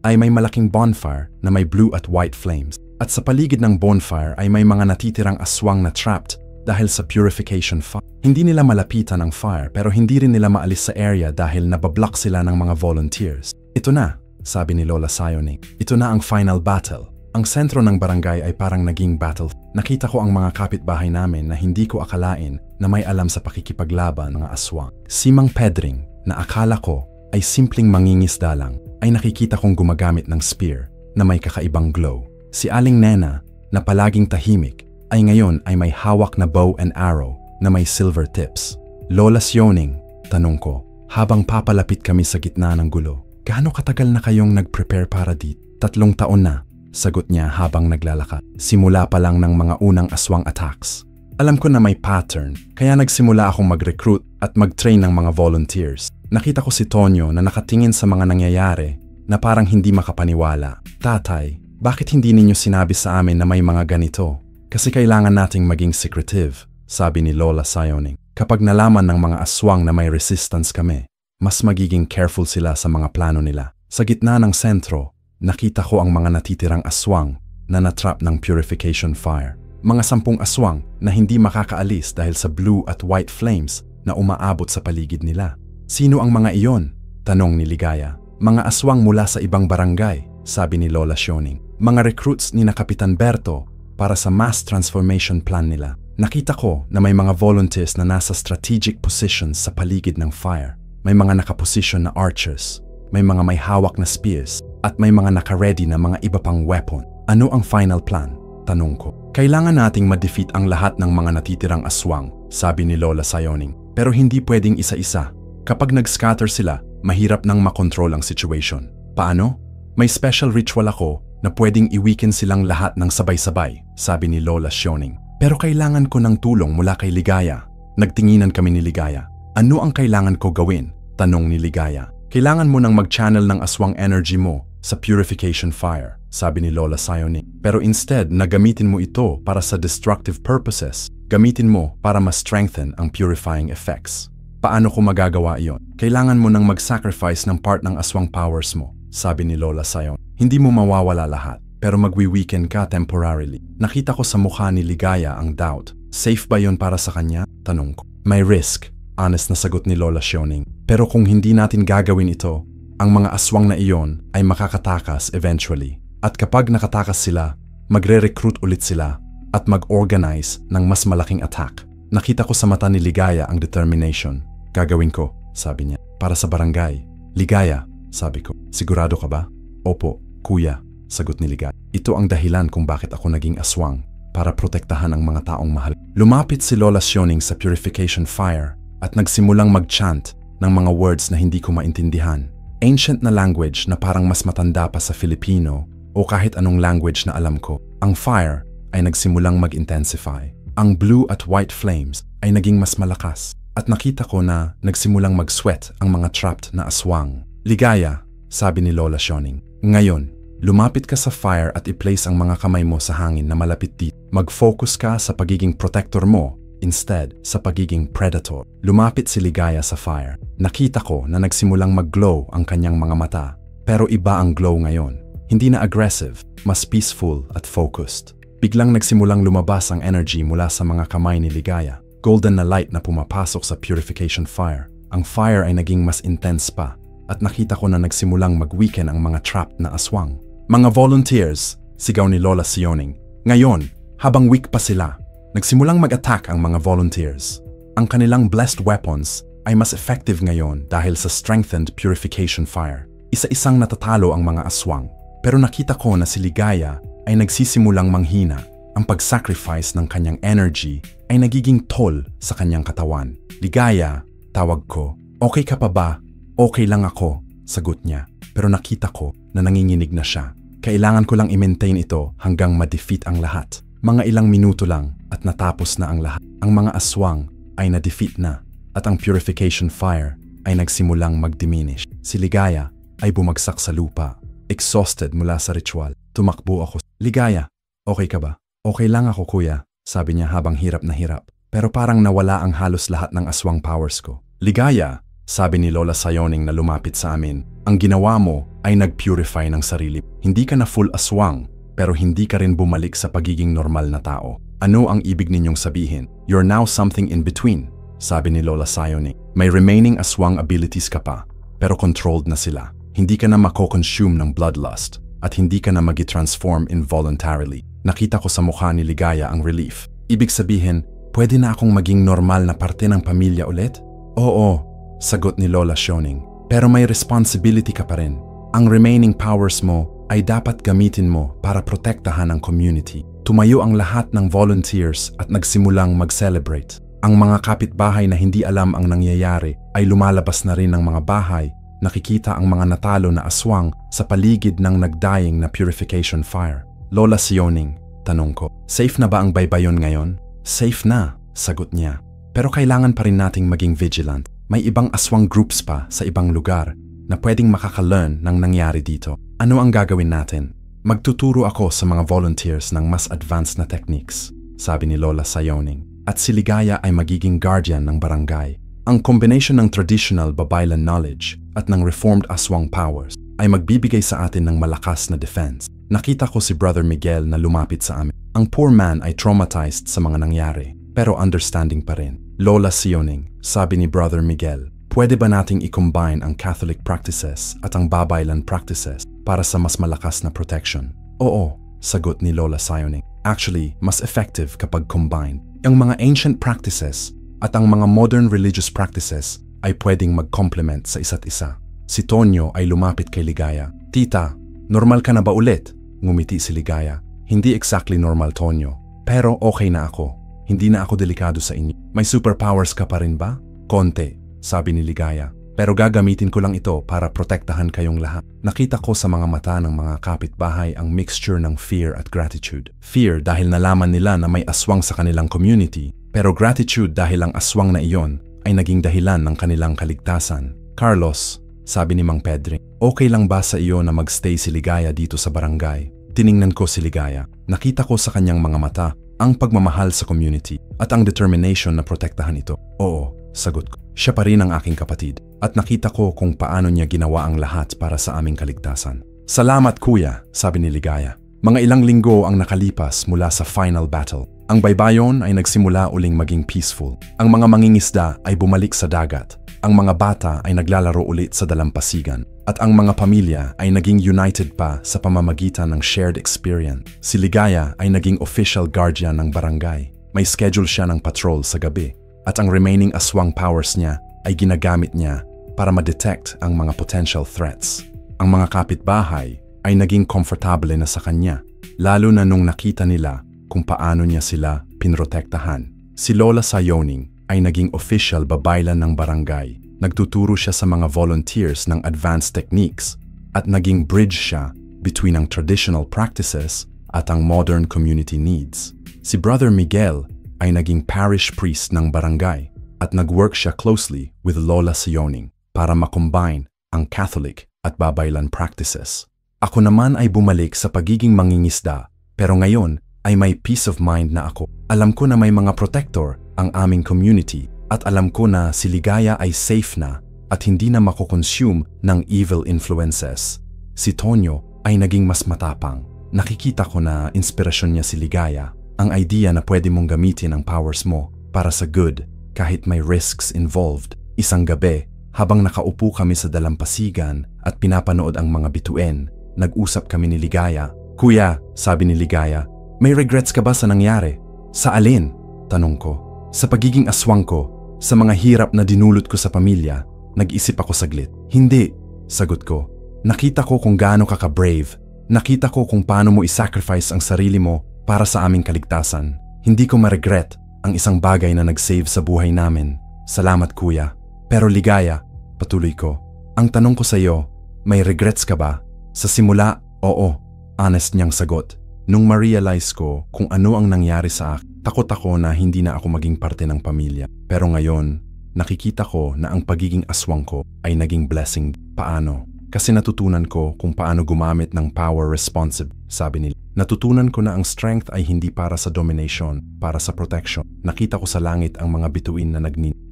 Speaker 1: ay may malaking bonfire na may blue at white flames. At sa paligid ng bonfire ay may mga natitirang aswang na trapped dahil sa purification fire. Hindi nila malapitan ang fire pero hindi rin nila maalis sa area dahil nabablock sila ng mga volunteers. Ito na, sabi ni Lola Sioning. Ito na ang final battle. Ang sentro ng barangay ay parang naging battle. Nakita ko ang mga kapitbahay namin na hindi ko akalain na may alam sa pakikipaglaban ng aswang. Si Mang Pedring, na akala ko ay simpleng mangingisda lang, ay nakikita kong gumagamit ng spear na may kakaibang glow. Si Aling Nena, na palaging tahimik, ay ngayon ay may hawak na bow and arrow na may silver tips. Lola Sioning, tanong ko, habang papalapit kami sa gitna ng gulo. Gaano katagal na kayong nag-prepare para dito? 3 taon na, sagot niya habang naglalakad. Simula pa lang ng mga unang aswang attacks. Alam ko na may pattern, kaya nagsimula akong mag-recruit at mag-train ng mga volunteers. Nakita ko si Tonyo na nakatingin sa mga nangyayari na parang hindi makapaniwala. Tatay, bakit hindi ninyo sinabi sa amin na may mga ganito? Kasi kailangan nating maging secretive, sabi ni Lola Sioning. Kapag nalaman ng mga aswang na may resistance kami, mas magiging careful sila sa mga plano nila. Sa gitna ng sentro, nakita ko ang mga natitirang aswang na natrap ng purification fire. Mga 10 aswang na hindi makakaalis dahil sa blue at white flames na umaabot sa paligid nila. Sino ang mga iyon? Tanong ni Ligaya. Mga aswang mula sa ibang barangay, sabi ni Lola Sioning. Mga recruits ni na Kapitan Berto para sa mass transformation plan nila. Nakita ko na may mga volunteers na nasa strategic positions sa paligid ng fire. May mga nakaposisyon na archers, may mga may hawak na spears, at may mga naka-ready na mga iba pang weapon. Ano ang final plan? Tanong ko. Kailangan nating ma-defeat ang lahat ng mga natitirang aswang, sabi ni Lola Sioning. Pero hindi pwedeng isa-isa. Kapag nag-scatter sila, mahirap nang makontrol ang situation. Paano? May special ritual ako na pwedeng i-weaken silang lahat ng sabay-sabay, sabi ni Lola Sioning. Pero kailangan ko ng tulong mula kay Ligaya. Nagtinginan kami ni Ligaya. Ano ang kailangan ko gawin? Tanong ni Ligaya. Kailangan mo nang mag-channel ng aswang energy mo sa purification fire, sabi ni Lola Sioning. Pero instead na gamitin mo ito para sa destructive purposes, gamitin mo para ma-strengthen ang purifying effects. Paano ko magagawa iyon? Kailangan mo nang mag-sacrifice ng part ng aswang powers mo, sabi ni Lola Sioning. Hindi mo mawawala lahat, pero magwi-weaken ka temporarily. Nakita ko sa mukha ni Ligaya ang doubt. Safe ba yon para sa kanya? Tanong ko. May risk, honest na sagot ni Lola Sioning. Pero kung hindi natin gagawin ito, ang mga aswang na iyon ay makakatakas eventually. At kapag nakatakas sila, magre-recruit ulit sila at mag-organize ng mas malaking attack. Nakita ko sa mata ni Ligaya ang determination. Gagawin ko, sabi niya, para sa barangay. Ligaya, sabi ko, sigurado ka ba? Opo, kuya, sagot ni Ligaya. Ito ang dahilan kung bakit ako naging aswang, para protektahan ang mga taong mahal. Lumapit si Lola Sioning sa purification fire at nagsimulang mag-chant ng mga words na hindi ko maintindihan. Ancient na language na parang mas matanda pa sa Filipino o kahit anong language na alam ko. Ang fire ay nagsimulang mag-intensify. Ang blue at white flames ay naging mas malakas. At nakita ko na nagsimulang mag-sweat ang mga trapped na aswang. Ligaya, sabi ni Lola Sioning. Ngayon, lumapit ka sa fire at i-place ang mga kamay mo sa hangin na malapit dito. Mag-focus ka sa pagiging protector mo instead sa pagiging predator. Lumapit si Ligaya sa fire. Nakita ko na nagsimulang mag-glow ang kanyang mga mata. Pero iba ang glow ngayon. Hindi na aggressive, mas peaceful at focused. Biglang nagsimulang lumabas ang energy mula sa mga kamay ni Ligaya. Golden na light na pumapasok sa purification fire. Ang fire ay naging mas intense pa at nakita ko na nagsimulang mag-weaken ang mga trapped na aswang. Mga volunteers, sigaw ni Lola Sioning. Ngayon, habang weak pa sila, nagsimulang mag-attack ang mga volunteers. Ang kanilang blessed weapons ay mas effective ngayon dahil sa strengthened purification fire. Isa-isang natatalo ang mga aswang. Pero nakita ko na si Ligaya ay nagsisimulang manghina. Ang pag-sacrifice ng kanyang energy ay nagiging toll sa kanyang katawan. Ligaya, tawag ko. Okay ka pa ba? Okay lang ako, sagot niya. Pero nakita ko na nanginginig na siya. Kailangan ko lang i-maintain ito hanggang ma-defeat ang lahat. Mga ilang minuto lang at natapos na ang lahat. Ang mga aswang ay na-defeat na at ang purification fire ay nagsimulang mag-diminish. Si Ligaya ay bumagsak sa lupa. Exhausted mula sa ritual. Tumakbo ako. Ligaya, okay ka ba? Okay lang ako kuya, sabi niya habang hirap na hirap. Pero parang nawala ang halos lahat ng aswang powers ko. Ligaya, sabi ni Lola Sioning na lumapit sa amin, ang ginawa mo ay nag-purify ng sarili. Hindi ka na full aswang, pero hindi ka rin bumalik sa pagiging normal na tao. Ano ang ibig ninyong sabihin? You're now something in between, sabi ni Lola Sioning. May remaining aswang abilities ka pa, pero controlled na sila. Hindi ka na mako-consume ng bloodlust at hindi ka na magi-transform involuntarily. Nakita ko sa mukha ni Ligaya ang relief. Ibig sabihin, pwede na akong maging normal na parte ng pamilya ulit? Oo, sagot ni Lola Sioning. Pero may responsibility ka pa rin. Ang remaining powers mo ay dapat gamitin mo para protektahan ang community. Tumayo ang lahat ng volunteers at nagsimulang mag-celebrate. Ang mga kapitbahay na hindi alam ang nangyayari ay lumalabas na rin ng mga bahay. Nakikita ang mga natalo na aswang sa paligid ng nagdaying na purification fire. Lola Sioning, tanong ko, safe na ba ang baybayon ngayon? Safe na, sagot niya. Pero kailangan pa rin nating maging vigilant. May ibang aswang groups pa sa ibang lugar na pwedeng makaka-learn ng nangyari dito. Ano ang gagawin natin? Magtuturo ako sa mga volunteers ng mas advanced na techniques, sabi ni Lola Sioning. At si Ligaya ay magiging guardian ng barangay. Ang combination ng traditional babaylan knowledge at ng reformed aswang powers ay magbibigay sa atin ng malakas na defense. Nakita ko si Brother Miguel na lumapit sa amin. Ang poor man ay traumatized sa mga nangyari, pero understanding pa rin. Lola Sioning, sabi ni Brother Miguel, pwede ba nating i-combine ang Catholic practices at ang Babaylan practices para sa mas malakas na protection? Oo, sagot ni Lola Sioning. Actually, mas effective kapag combined. Ang mga ancient practices at ang mga modern religious practices ay pwedeng mag-complement sa isa't isa. Si Tonyo ay lumapit kay Ligaya. Tita, normal ka na ba ulit? Ngumiti si Ligaya. Hindi exactly normal, Tonyo. Pero okay na ako. Hindi na ako delikado sa inyo. May superpowers ka pa rin ba? Konti, sabi ni Ligaya. Pero gagamitin ko lang ito para protektahan kayong lahat. Nakita ko sa mga mata ng mga kapitbahay ang mixture ng fear at gratitude. Fear dahil nalaman nila na may aswang sa kanilang community, pero gratitude dahil ang aswang na iyon ay naging dahilan ng kanilang kaligtasan. Carlos, sabi ni Mang Pedring, okay lang ba sa iyo na magstay si Ligaya dito sa barangay? Tiningnan ko si Ligaya. Nakita ko sa kanyang mga mata ang pagmamahal sa community at ang determination na protektahan ito. Oo, sagot ko. Siya pa rin ang aking kapatid at nakita ko kung paano niya ginawa ang lahat para sa aming kaligtasan. Salamat kuya, sabi ni Ligaya. Mga ilang linggo ang nakalipas mula sa final battle. Ang baybayon ay nagsimula uling maging peaceful. Ang mga mangingisda ay bumalik sa dagat. Ang mga bata ay naglalaro ulit sa dalampasigan. At ang mga pamilya ay naging united pa sa pamamagitan ng shared experience. Si Ligaya ay naging official guardian ng barangay. May schedule siya ng patrol sa gabi. At ang remaining aswang powers niya ay ginagamit niya para ma-detect ang mga potential threats. Ang mga kapitbahay ay naging komportable na sa kanya, lalo na nung nakita nila kung paano niya sila pinrotektahan. Si Lola Sioning ay naging official babaylan ng barangay. Nagtuturo siya sa mga volunteers ng advanced techniques at naging bridge siya between ang traditional practices at ang modern community needs. Si Brother Miguel ay naging parish priest ng barangay at nag-work siya closely with Lola Sioning para makombine ang Catholic at Babaylan practices. Ako naman ay bumalik sa pagiging mangingisda, pero ngayon ay may peace of mind na ako. Alam ko na may mga protector ang aming community at alam ko na si Ligaya ay safe na at hindi na makokonsume ng evil influences. Si Tonyo ay naging mas matapang. Nakikita ko na inspirasyon niya si Ligaya. Ang idea na pwede mong gamitin ang powers mo para sa good kahit may risks involved. Isang gabi, habang nakaupo kami sa dalampasigan at pinapanood ang mga bituin, nag-usap kami ni Ligaya. Kuya, sabi ni Ligaya, may regrets ka ba sa nangyari? Sa alin? Tanong ko. Sa pagiging aswang ko, sa mga hirap na dinulot ko sa pamilya, nag-isip ako saglit. Hindi, sagot ko. Nakita ko kung gaano ka ka-brave. Nakita ko kung paano mo isacrifice ang sarili mo para sa aming kaligtasan. Hindi ko ma-regret ang isang bagay na nag-save sa buhay namin. Salamat kuya. Pero Ligaya, patuloy ko, ang tanong ko sa iyo, may regrets ka ba? Sa simula, oo, honest niyang sagot. Nung ma-realize ko kung ano ang nangyari sa akin, takot ako na hindi na ako maging parte ng pamilya. Pero ngayon, nakikita ko na ang pagiging aswang ko ay naging blessing. Paano? Kasi natutunan ko kung paano gumamit ng power responsive, sabi nila. Natutunan ko na ang strength ay hindi para sa domination, para sa protection. Nakita ko sa langit ang mga bituin na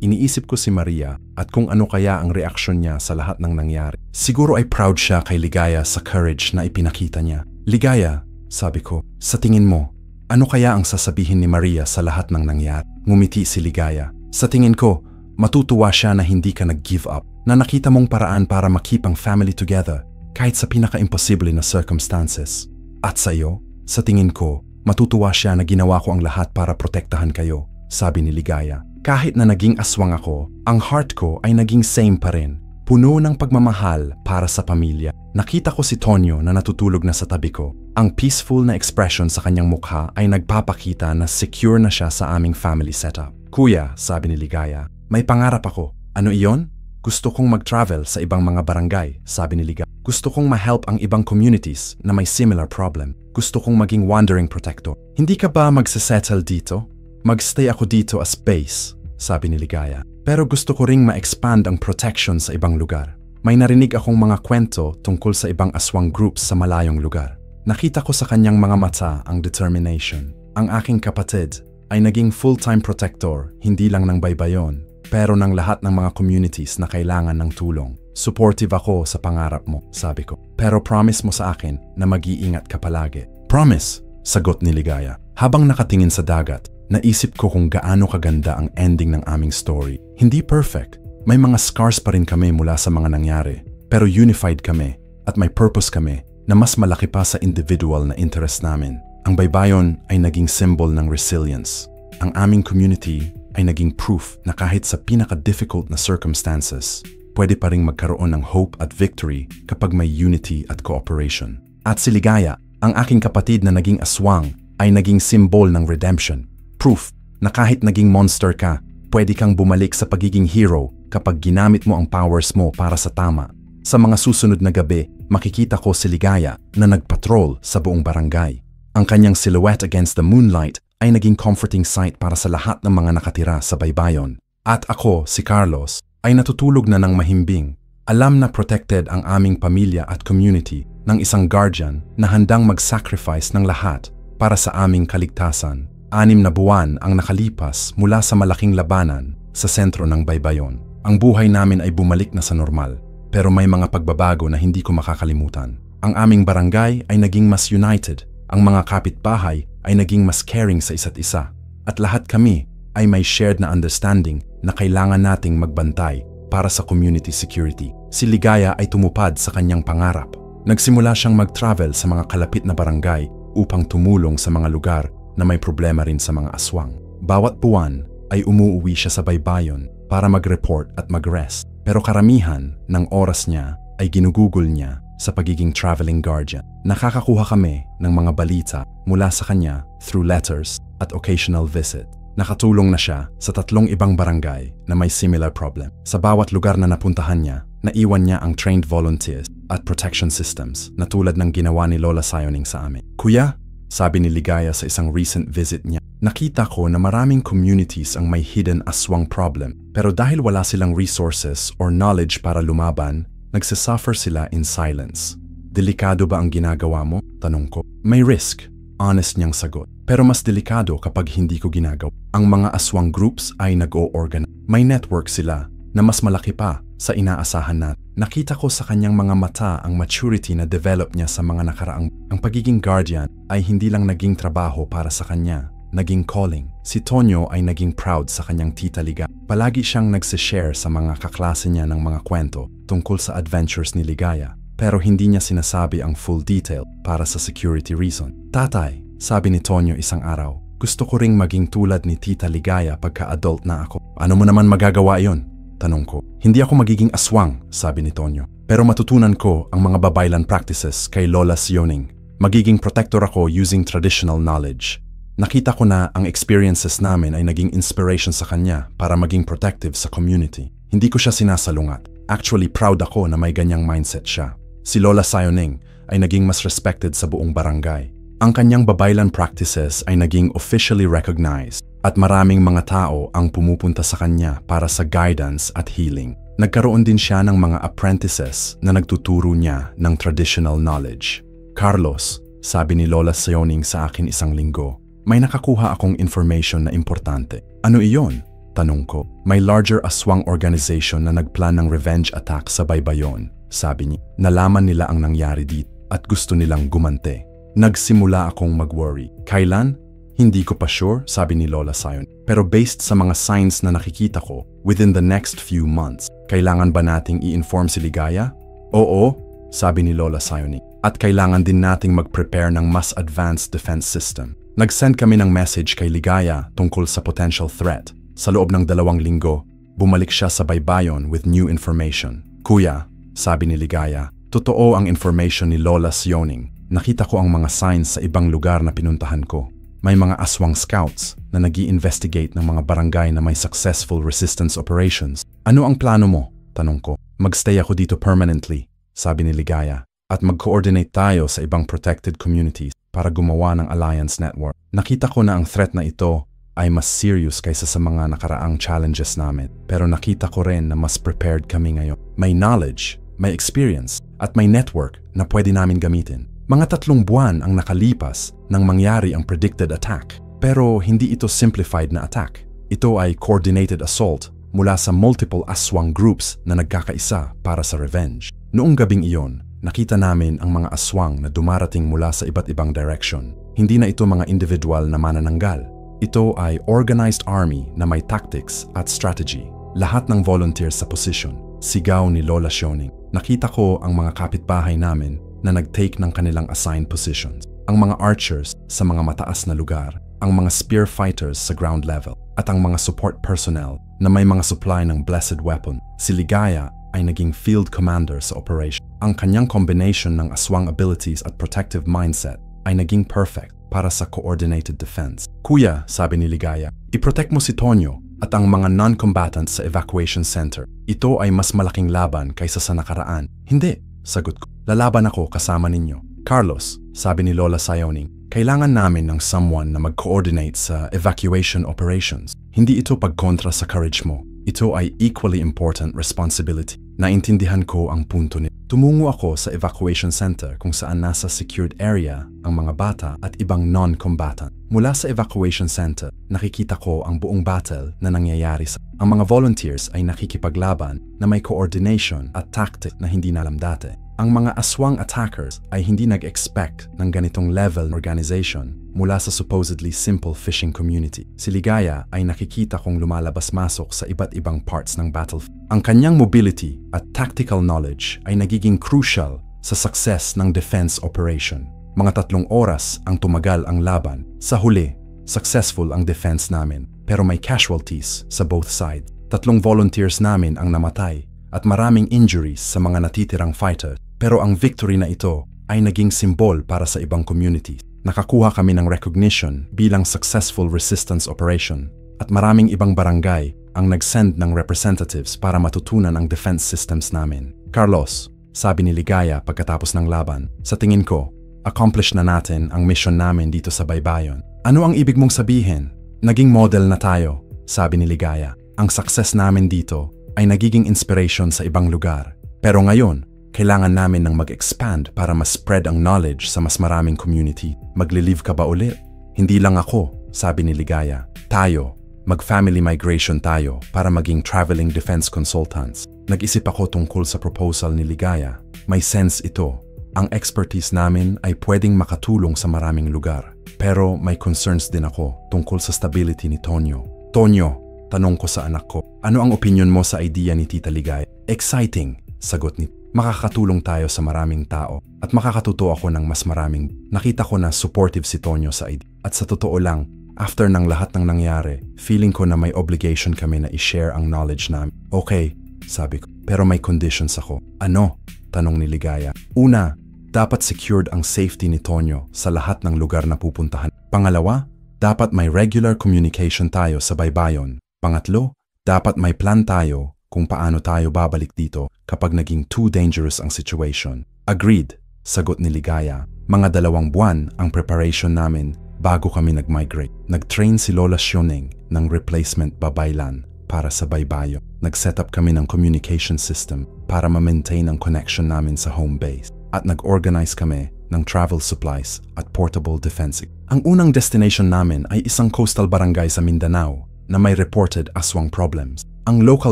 Speaker 1: Iniisip ko si Maria at kung ano kaya ang reaksyon niya sa lahat ng nangyari. Siguro ay proud siya kay Ligaya sa courage na ipinakita niya. Ligaya, sabi ko, sa tingin mo, ano kaya ang sasabihin ni Maria sa lahat ng nangyari? Ngumiti si Ligaya. Sa tingin ko, matutuwa siya na hindi ka nag-give up, na nakita mong paraan para makip ang family together kahit sa pinaka-imposible na circumstances. At sa iyo, sa tingin ko, matutuwa siya na ginawa ko ang lahat para protektahan kayo, sabi ni Ligaya. Kahit na naging aswang ako, ang heart ko ay naging same pa rin. Puno ng pagmamahal para sa pamilya. Nakita ko si Tonyo na natutulog na sa tabi ko. Ang peaceful na expression sa kanyang mukha ay nagpapakita na secure na siya sa aming family setup. Kuya, sabi ni Ligaya, may pangarap ako. Ano iyon? Gusto kong mag-travel sa ibang mga barangay, sabi ni Ligaya. Gusto kong ma-help ang ibang communities na may similar problem. Gusto kong maging wandering protector. Hindi ka ba magsasettle dito? Magstay ako dito as base, sabi ni Ligaya. Pero gusto ko ring ma-expand ang protection sa ibang lugar. May narinig akong mga kwento tungkol sa ibang aswang groups sa malayong lugar. Nakita ko sa kanyang mga mata ang determination. Ang aking kapatid ay naging full-time protector, hindi lang ng baybayon, pero ng lahat ng mga communities na kailangan ng tulong. Supportive ako sa pangarap mo, sabi ko. Pero promise mo sa akin na mag-iingat ka palagi. Promise, sagot ni Ligaya. Habang nakatingin sa dagat, naisip ko kung gaano kaganda ang ending ng aming story. Hindi perfect. May mga scars pa rin kami mula sa mga nangyari. Pero unified kami at may purpose kami na mas malaki pa sa individual na interest namin. Ang baybayon ay naging symbol ng resilience. Ang aming community ay naging proof na kahit sa pinaka-difficult na circumstances, pwede pa ring magkaroon ng hope at victory kapag may unity at cooperation. At si Ligaya, ang aking kapatid na naging aswang, ay naging symbol ng redemption. Proof na kahit naging monster ka, pwede kang bumalik sa pagiging hero kapag ginamit mo ang powers mo para sa tama. Sa mga susunod na gabi, makikita ko si Ligaya na nagpatrol sa buong barangay. Ang kanyang silhouette against the moonlight ay naging comforting sight para sa lahat ng mga nakatira sa baybayon. At ako, si Carlos, ay natutulog na ng mahimbing. Alam na protected ang aming pamilya at community ng isang guardian na handang mag-sacrifice ng lahat para sa aming kaligtasan. 6 na buwan ang nakalipas mula sa malaking labanan sa sentro ng baybayon. Ang buhay namin ay bumalik na sa normal, pero may mga pagbabago na hindi ko makakalimutan. Ang aming barangay ay naging mas united. Ang mga kapitbahay ay naging mas caring sa isa't isa. At lahat kami ay may shared na understanding na kailangan nating magbantay para sa community security. Si Ligaya ay tumupad sa kanyang pangarap. Nagsimula siyang mag-travel sa mga kalapit na barangay upang tumulong sa mga lugar na may problema rin sa mga aswang. Bawat buwan ay umuuwi siya sa baybayon para mag-report at mag-rest. Pero karamihan ng oras niya ay ginugugol niya sa pagiging traveling guardian. Nakakakuha kami ng mga balita mula sa kanya through letters at occasional visit. Nakatulong na siya sa 3 ibang barangay na may similar problem. Sa bawat lugar na napuntahan niya, naiwan niya ang trained volunteers at protection systems na tulad ng ginawa ni Lola Sioning sa amin. Kuya, sabi ni Ligaya sa isang recent visit niya, nakita ko na maraming communities ang may hidden aswang problem. Pero dahil wala silang resources or knowledge para lumaban, nagsisuffer sila in silence. Delikado ba ang ginagawa mo? Tanong ko. May risk, honest niyang sagot. Pero mas delikado kapag hindi ko ginagawa. Ang mga aswang groups ay nag-o-organize. May network sila na mas malaki pa sa inaasahan natin. Nakita ko sa kanyang mga mata ang maturity na develop niya sa mga nakaraang. Ang pagiging guardian ay hindi lang naging trabaho para sa kanya, naging calling. Si Tonyo ay naging proud sa kanyang tita Ligaya. Palagi siyang nagsishare sa mga kaklase niya ng mga kwento tungkol sa adventures ni Ligaya. Pero hindi niya sinasabi ang full detail para sa security reason. Tatay, sabi ni Tonyo isang araw, gusto ko ring maging tulad ni tita Ligaya pagka-adult na ako. Ano mo naman magagawa iyon? Tanong ko. Hindi ako magiging aswang, sabi ni Tonyo. Pero matutunan ko ang mga babaylan practices kay Lola Sioning. Magiging protector ako using traditional knowledge. Nakita ko na ang experiences namin ay naging inspiration sa kanya para maging protective sa community. Hindi ko siya sinasalungat. Actually, proud ako na may ganyang mindset siya. Si Lola Sioning ay naging mas respected sa buong barangay. Ang kanyang babaylan practices ay naging officially recognized at maraming mga tao ang pumupunta sa kanya para sa guidance at healing. Nagkaroon din siya ng mga apprentices na nagtuturo niya ng traditional knowledge. Carlos, sabi ni Lola Sioning sa akin isang linggo, may nakakuha akong information na importante. Ano iyon? Tanong ko. May larger aswang organization na nagplan ng revenge attack sa baybayon. Sabi niya, nalaman nila ang nangyari dito at gusto nilang gumante. Nagsimula akong mag-worry. Kailan? Hindi ko pa sure, sabi ni Lola Sion. Pero based sa mga signs na nakikita ko, within the next few months, kailangan ba nating i-inform si Ligaya? Oo, sabi ni Lola Sion. At kailangan din nating mag-prepare ng mas advanced defense system. Nag-send kami ng message kay Ligaya tungkol sa potential threat. Sa loob ng 2 linggo, bumalik siya sa baybayon with new information. Kuya, sabi ni Ligaya, totoo ang information ni Lola Sioning. Nakita ko ang mga signs sa ibang lugar na pinuntahan ko. May mga aswang scouts na nag-i-investigate ng mga barangay na may successful resistance operations. Ano ang plano mo? Tanong ko. Magstay ako dito permanently, sabi ni Ligaya, at mag-coordinate tayo sa ibang protected communities para gumawa ng alliance network. Nakita ko na ang threat na ito ay mas serious kaysa sa mga nakaraang challenges namin. Pero nakita ko rin na mas prepared kami ngayon. May knowledge, may experience, at may network na pwede namin gamitin. Mga 3 buwan ang nakalipas nang mangyari ang predicted attack. Pero hindi ito simplified na attack. Ito ay coordinated assault mula sa multiple aswang groups na nagkakaisa para sa revenge. Noong gabing iyon, nakita namin ang mga aswang na dumarating mula sa iba't ibang direction. Hindi na ito mga individual na manananggal. Ito ay organized army na may tactics at strategy. Lahat ng volunteers sa position. Sigaw ni Lola Sioning. Nakita ko ang mga kapitbahay namin na nag-take ng kanilang assigned positions. Ang mga archers sa mga mataas na lugar, ang mga spear fighters sa ground level, at ang mga support personnel na may mga supply ng blessed weapon. Si Ligaya ay naging field commander sa operation. Ang kanyang combination ng aswang abilities at protective mindset ay naging perfect para sa coordinated defense. Kuya, sabi ni Ligaya, i-protect mo si Tonyo at ang mga non-combatants sa evacuation center. Ito ay mas malaking laban kaysa sa nakaraan. Hindi, sagot ko. Lalaban ako kasama ninyo. Carlos, sabi ni Lola Sioning, kailangan namin ng someone na mag-coordinate sa evacuation operations. Hindi ito pagkontra sa courage mo. Ito ay equally important responsibility. Naintindihan ko ang punto niya. Tumungo ako sa evacuation center kung saan nasa secured area ang mga bata at ibang non-combatant. Mula sa evacuation center, nakikita ko ang buong battle na nangyayari sa. Ang mga volunteers ay nakikipaglaban na may coordination at tactic na hindi nalam dati. Ang mga aswang attackers ay hindi nag-expect ng ganitong level organization mula sa supposedly simple fishing community. Si Ligaya ay nakikita kong lumalabas-masok sa iba't ibang parts ng battlefield. Ang kanyang mobility at tactical knowledge ay nagiging crucial sa success ng defense operation. Mga 3 oras ang tumagal ang laban. Sa huli, successful ang defense namin, pero may casualties sa both sides. 3 volunteers namin ang namatay at maraming injuries sa mga natitirang fighters. Pero ang victory na ito ay naging symbol para sa ibang communities. Nakakuha kami ng recognition bilang successful resistance operation at maraming ibang barangay ang nag-send ng representatives para matutunan ang defense systems namin. Carlos, sabi ni Ligaya pagkatapos ng laban, sa tingin ko, accomplish na natin ang mission namin dito sa Baybayon. Ano ang ibig mong sabihin? Naging model na tayo, sabi ni Ligaya. Ang success namin dito ay nagiging inspiration sa ibang lugar. Pero ngayon, kailangan namin ng mag-expand para ma-spread ang knowledge sa mas maraming community. Magli-leave ka ba ulit? Hindi lang ako, sabi ni Ligaya. Tayo, mag-family migration tayo para maging traveling defense consultants. Nag-isip ako tungkol sa proposal ni Ligaya. May sense ito. Ang expertise namin ay pwedeng makatulong sa maraming lugar. Pero may concerns din ako tungkol sa stability ni Tonyo. Tonyo, tanong ko sa anak ko, ano ang opinion mo sa idea ni Tita Ligaya? Exciting, sagot ni. Makakatulong tayo sa maraming tao at makakatuto ako ng mas maraming. Nakita ko na supportive si Tonyo sa idea. At sa totoo lang, after ng lahat ng nangyari, feeling ko na may obligation kami na i-share ang knowledge namin. Okay, sabi ko, pero may conditions ako. Ano? Tanong ni Ligaya. Una, dapat secured ang safety ni Tonyo sa lahat ng lugar na pupuntahan. Pangalawa, dapat may regular communication tayo sa Baybayon. Pangatlo, dapat may plan tayo kung paano tayo babalik dito kapag naging too dangerous ang situation. Agreed, sagot ni Ligaya. Mga 2 buwan ang preparation namin bago kami nag-migrate. Nag-train si Lola Sioning ng replacement babaylan para sa Baybayon. Nag-set up kami ng communication system para ma-maintain ang connection namin sa home base. At nag-organize kami ng travel supplies at portable defense. Ang unang destination namin ay isang coastal barangay sa Mindanao na may reported aswang problems. Ang local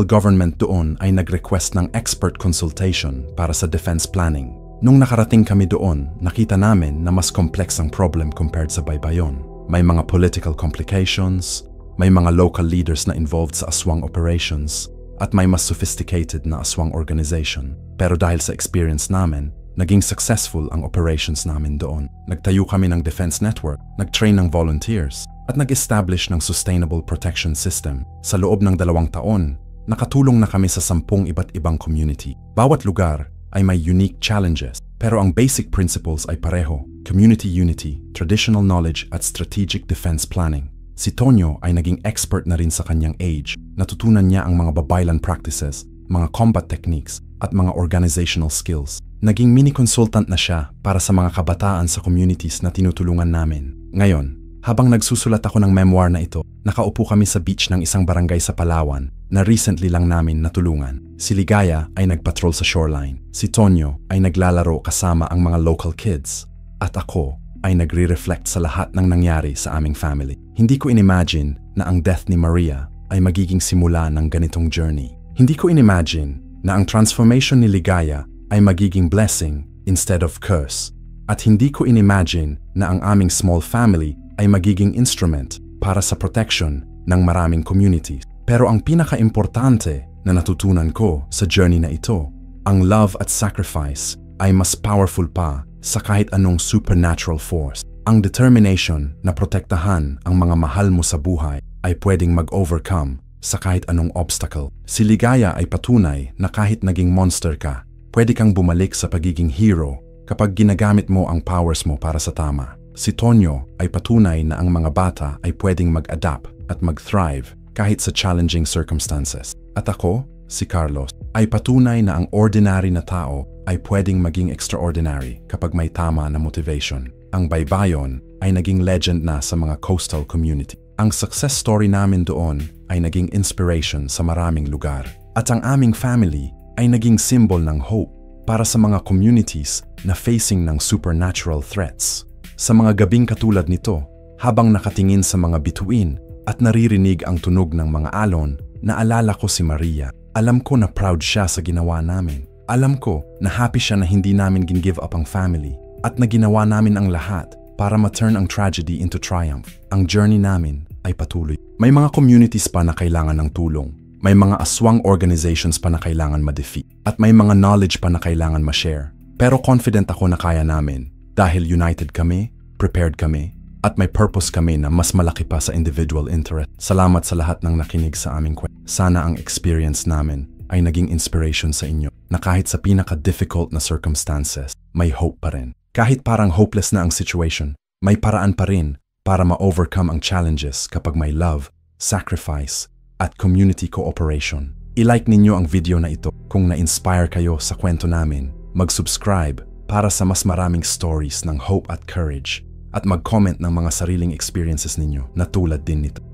Speaker 1: government doon ay nag-request ng expert consultation para sa defense planning. Nung nakarating kami doon, nakita namin na mas complex ang problem compared sa Baybayon. May mga political complications, may mga local leaders na involved sa aswang operations, at may mas sophisticated na aswang organization. Pero dahil sa experience namin, naging successful ang operations namin doon. Nagtayo kami ng defense network, nag-train ng volunteers, at nag-establish ng sustainable protection system. Sa loob ng 2 taon, nakatulong na kami sa 10 iba't ibang community. Bawat lugar ay may unique challenges, pero ang basic principles ay pareho: community unity, traditional knowledge at strategic defense planning. Si Tonyo ay naging expert na rin sa kanyang age. Natutunan niya ang mga babaylan practices, mga combat techniques, at mga organizational skills. Naging mini-consultant na siya para sa mga kabataan sa communities na tinutulungan namin. Ngayon, habang nagsusulat ako ng memoir na ito, nakaupo kami sa beach ng isang barangay sa Palawan na recently lang namin natulungan. Si Ligaya ay nagpatrol sa shoreline. Si Tonyo ay naglalaro kasama ang mga local kids. At ako ay nagre-reflect sa lahat ng nangyari sa aming family. Hindi ko inimagine na ang death ni Maria ay magiging simula ng ganitong journey. Hindi ko inimagine na ang transformation ni Ligaya ay magiging blessing instead of curse. At hindi ko inimagine na ang aming small family ay magiging instrument para sa protection ng maraming communities. Pero ang pinaka-importante na natutunan ko sa journey na ito, ang love at sacrifice ay mas powerful pa sa kahit anong supernatural force. Ang determination na protektahan ang mga mahal mo sa buhay ay pwedeng mag-overcome sa kahit anong obstacle. Si Ligaya ay patunay na kahit naging monster ka, pwede kang bumalik sa pagiging hero kapag ginagamit mo ang powers mo para sa tama. Si Tonyo ay patunay na ang mga bata ay pwedeng mag-adapt at mag-thrive kahit sa challenging circumstances. At ako, si Carlos, ay patunay na ang ordinary na tao ay pwedeng maging extraordinary kapag may tama na motivation. Ang baybayon ay naging legend na sa mga coastal community. Ang success story namin doon ay naging inspiration sa maraming lugar. At ang aming family ay naging symbol ng hope para sa mga communities na facing ng supernatural threats. Sa mga gabing katulad nito, habang nakatingin sa mga bituin at naririnig ang tunog ng mga alon, naalala ko si Maria. Alam ko na proud siya sa ginawa namin. Alam ko na happy siya na hindi namin gin-give up ang family at na ginawa namin ang lahat para ma-turn ang tragedy into triumph. Ang journey namin ay patuloy. May mga communities pa na kailangan ng tulong. May mga aswang organizations pa na kailangan ma-defeat. At may mga knowledge pa na kailangan ma-share. Pero confident ako na kaya namin dahil united kami, prepared kami, at may purpose kami na mas malaki pa sa individual interest. Salamat sa lahat ng nakinig sa aming kwento. Sana ang experience namin ay naging inspiration sa inyo na kahit sa pinaka-difficult na circumstances, may hope pa rin. Kahit parang hopeless na ang situation, may paraan pa rin para ma-overcome ang challenges kapag may love, sacrifice, at community cooperation. I-like ninyo ang video na ito kung na-inspire kayo sa kwento namin. Mag-subscribe para sa mas maraming stories ng hope at courage at mag-comment ng mga sariling experiences ninyo na tulad din nito.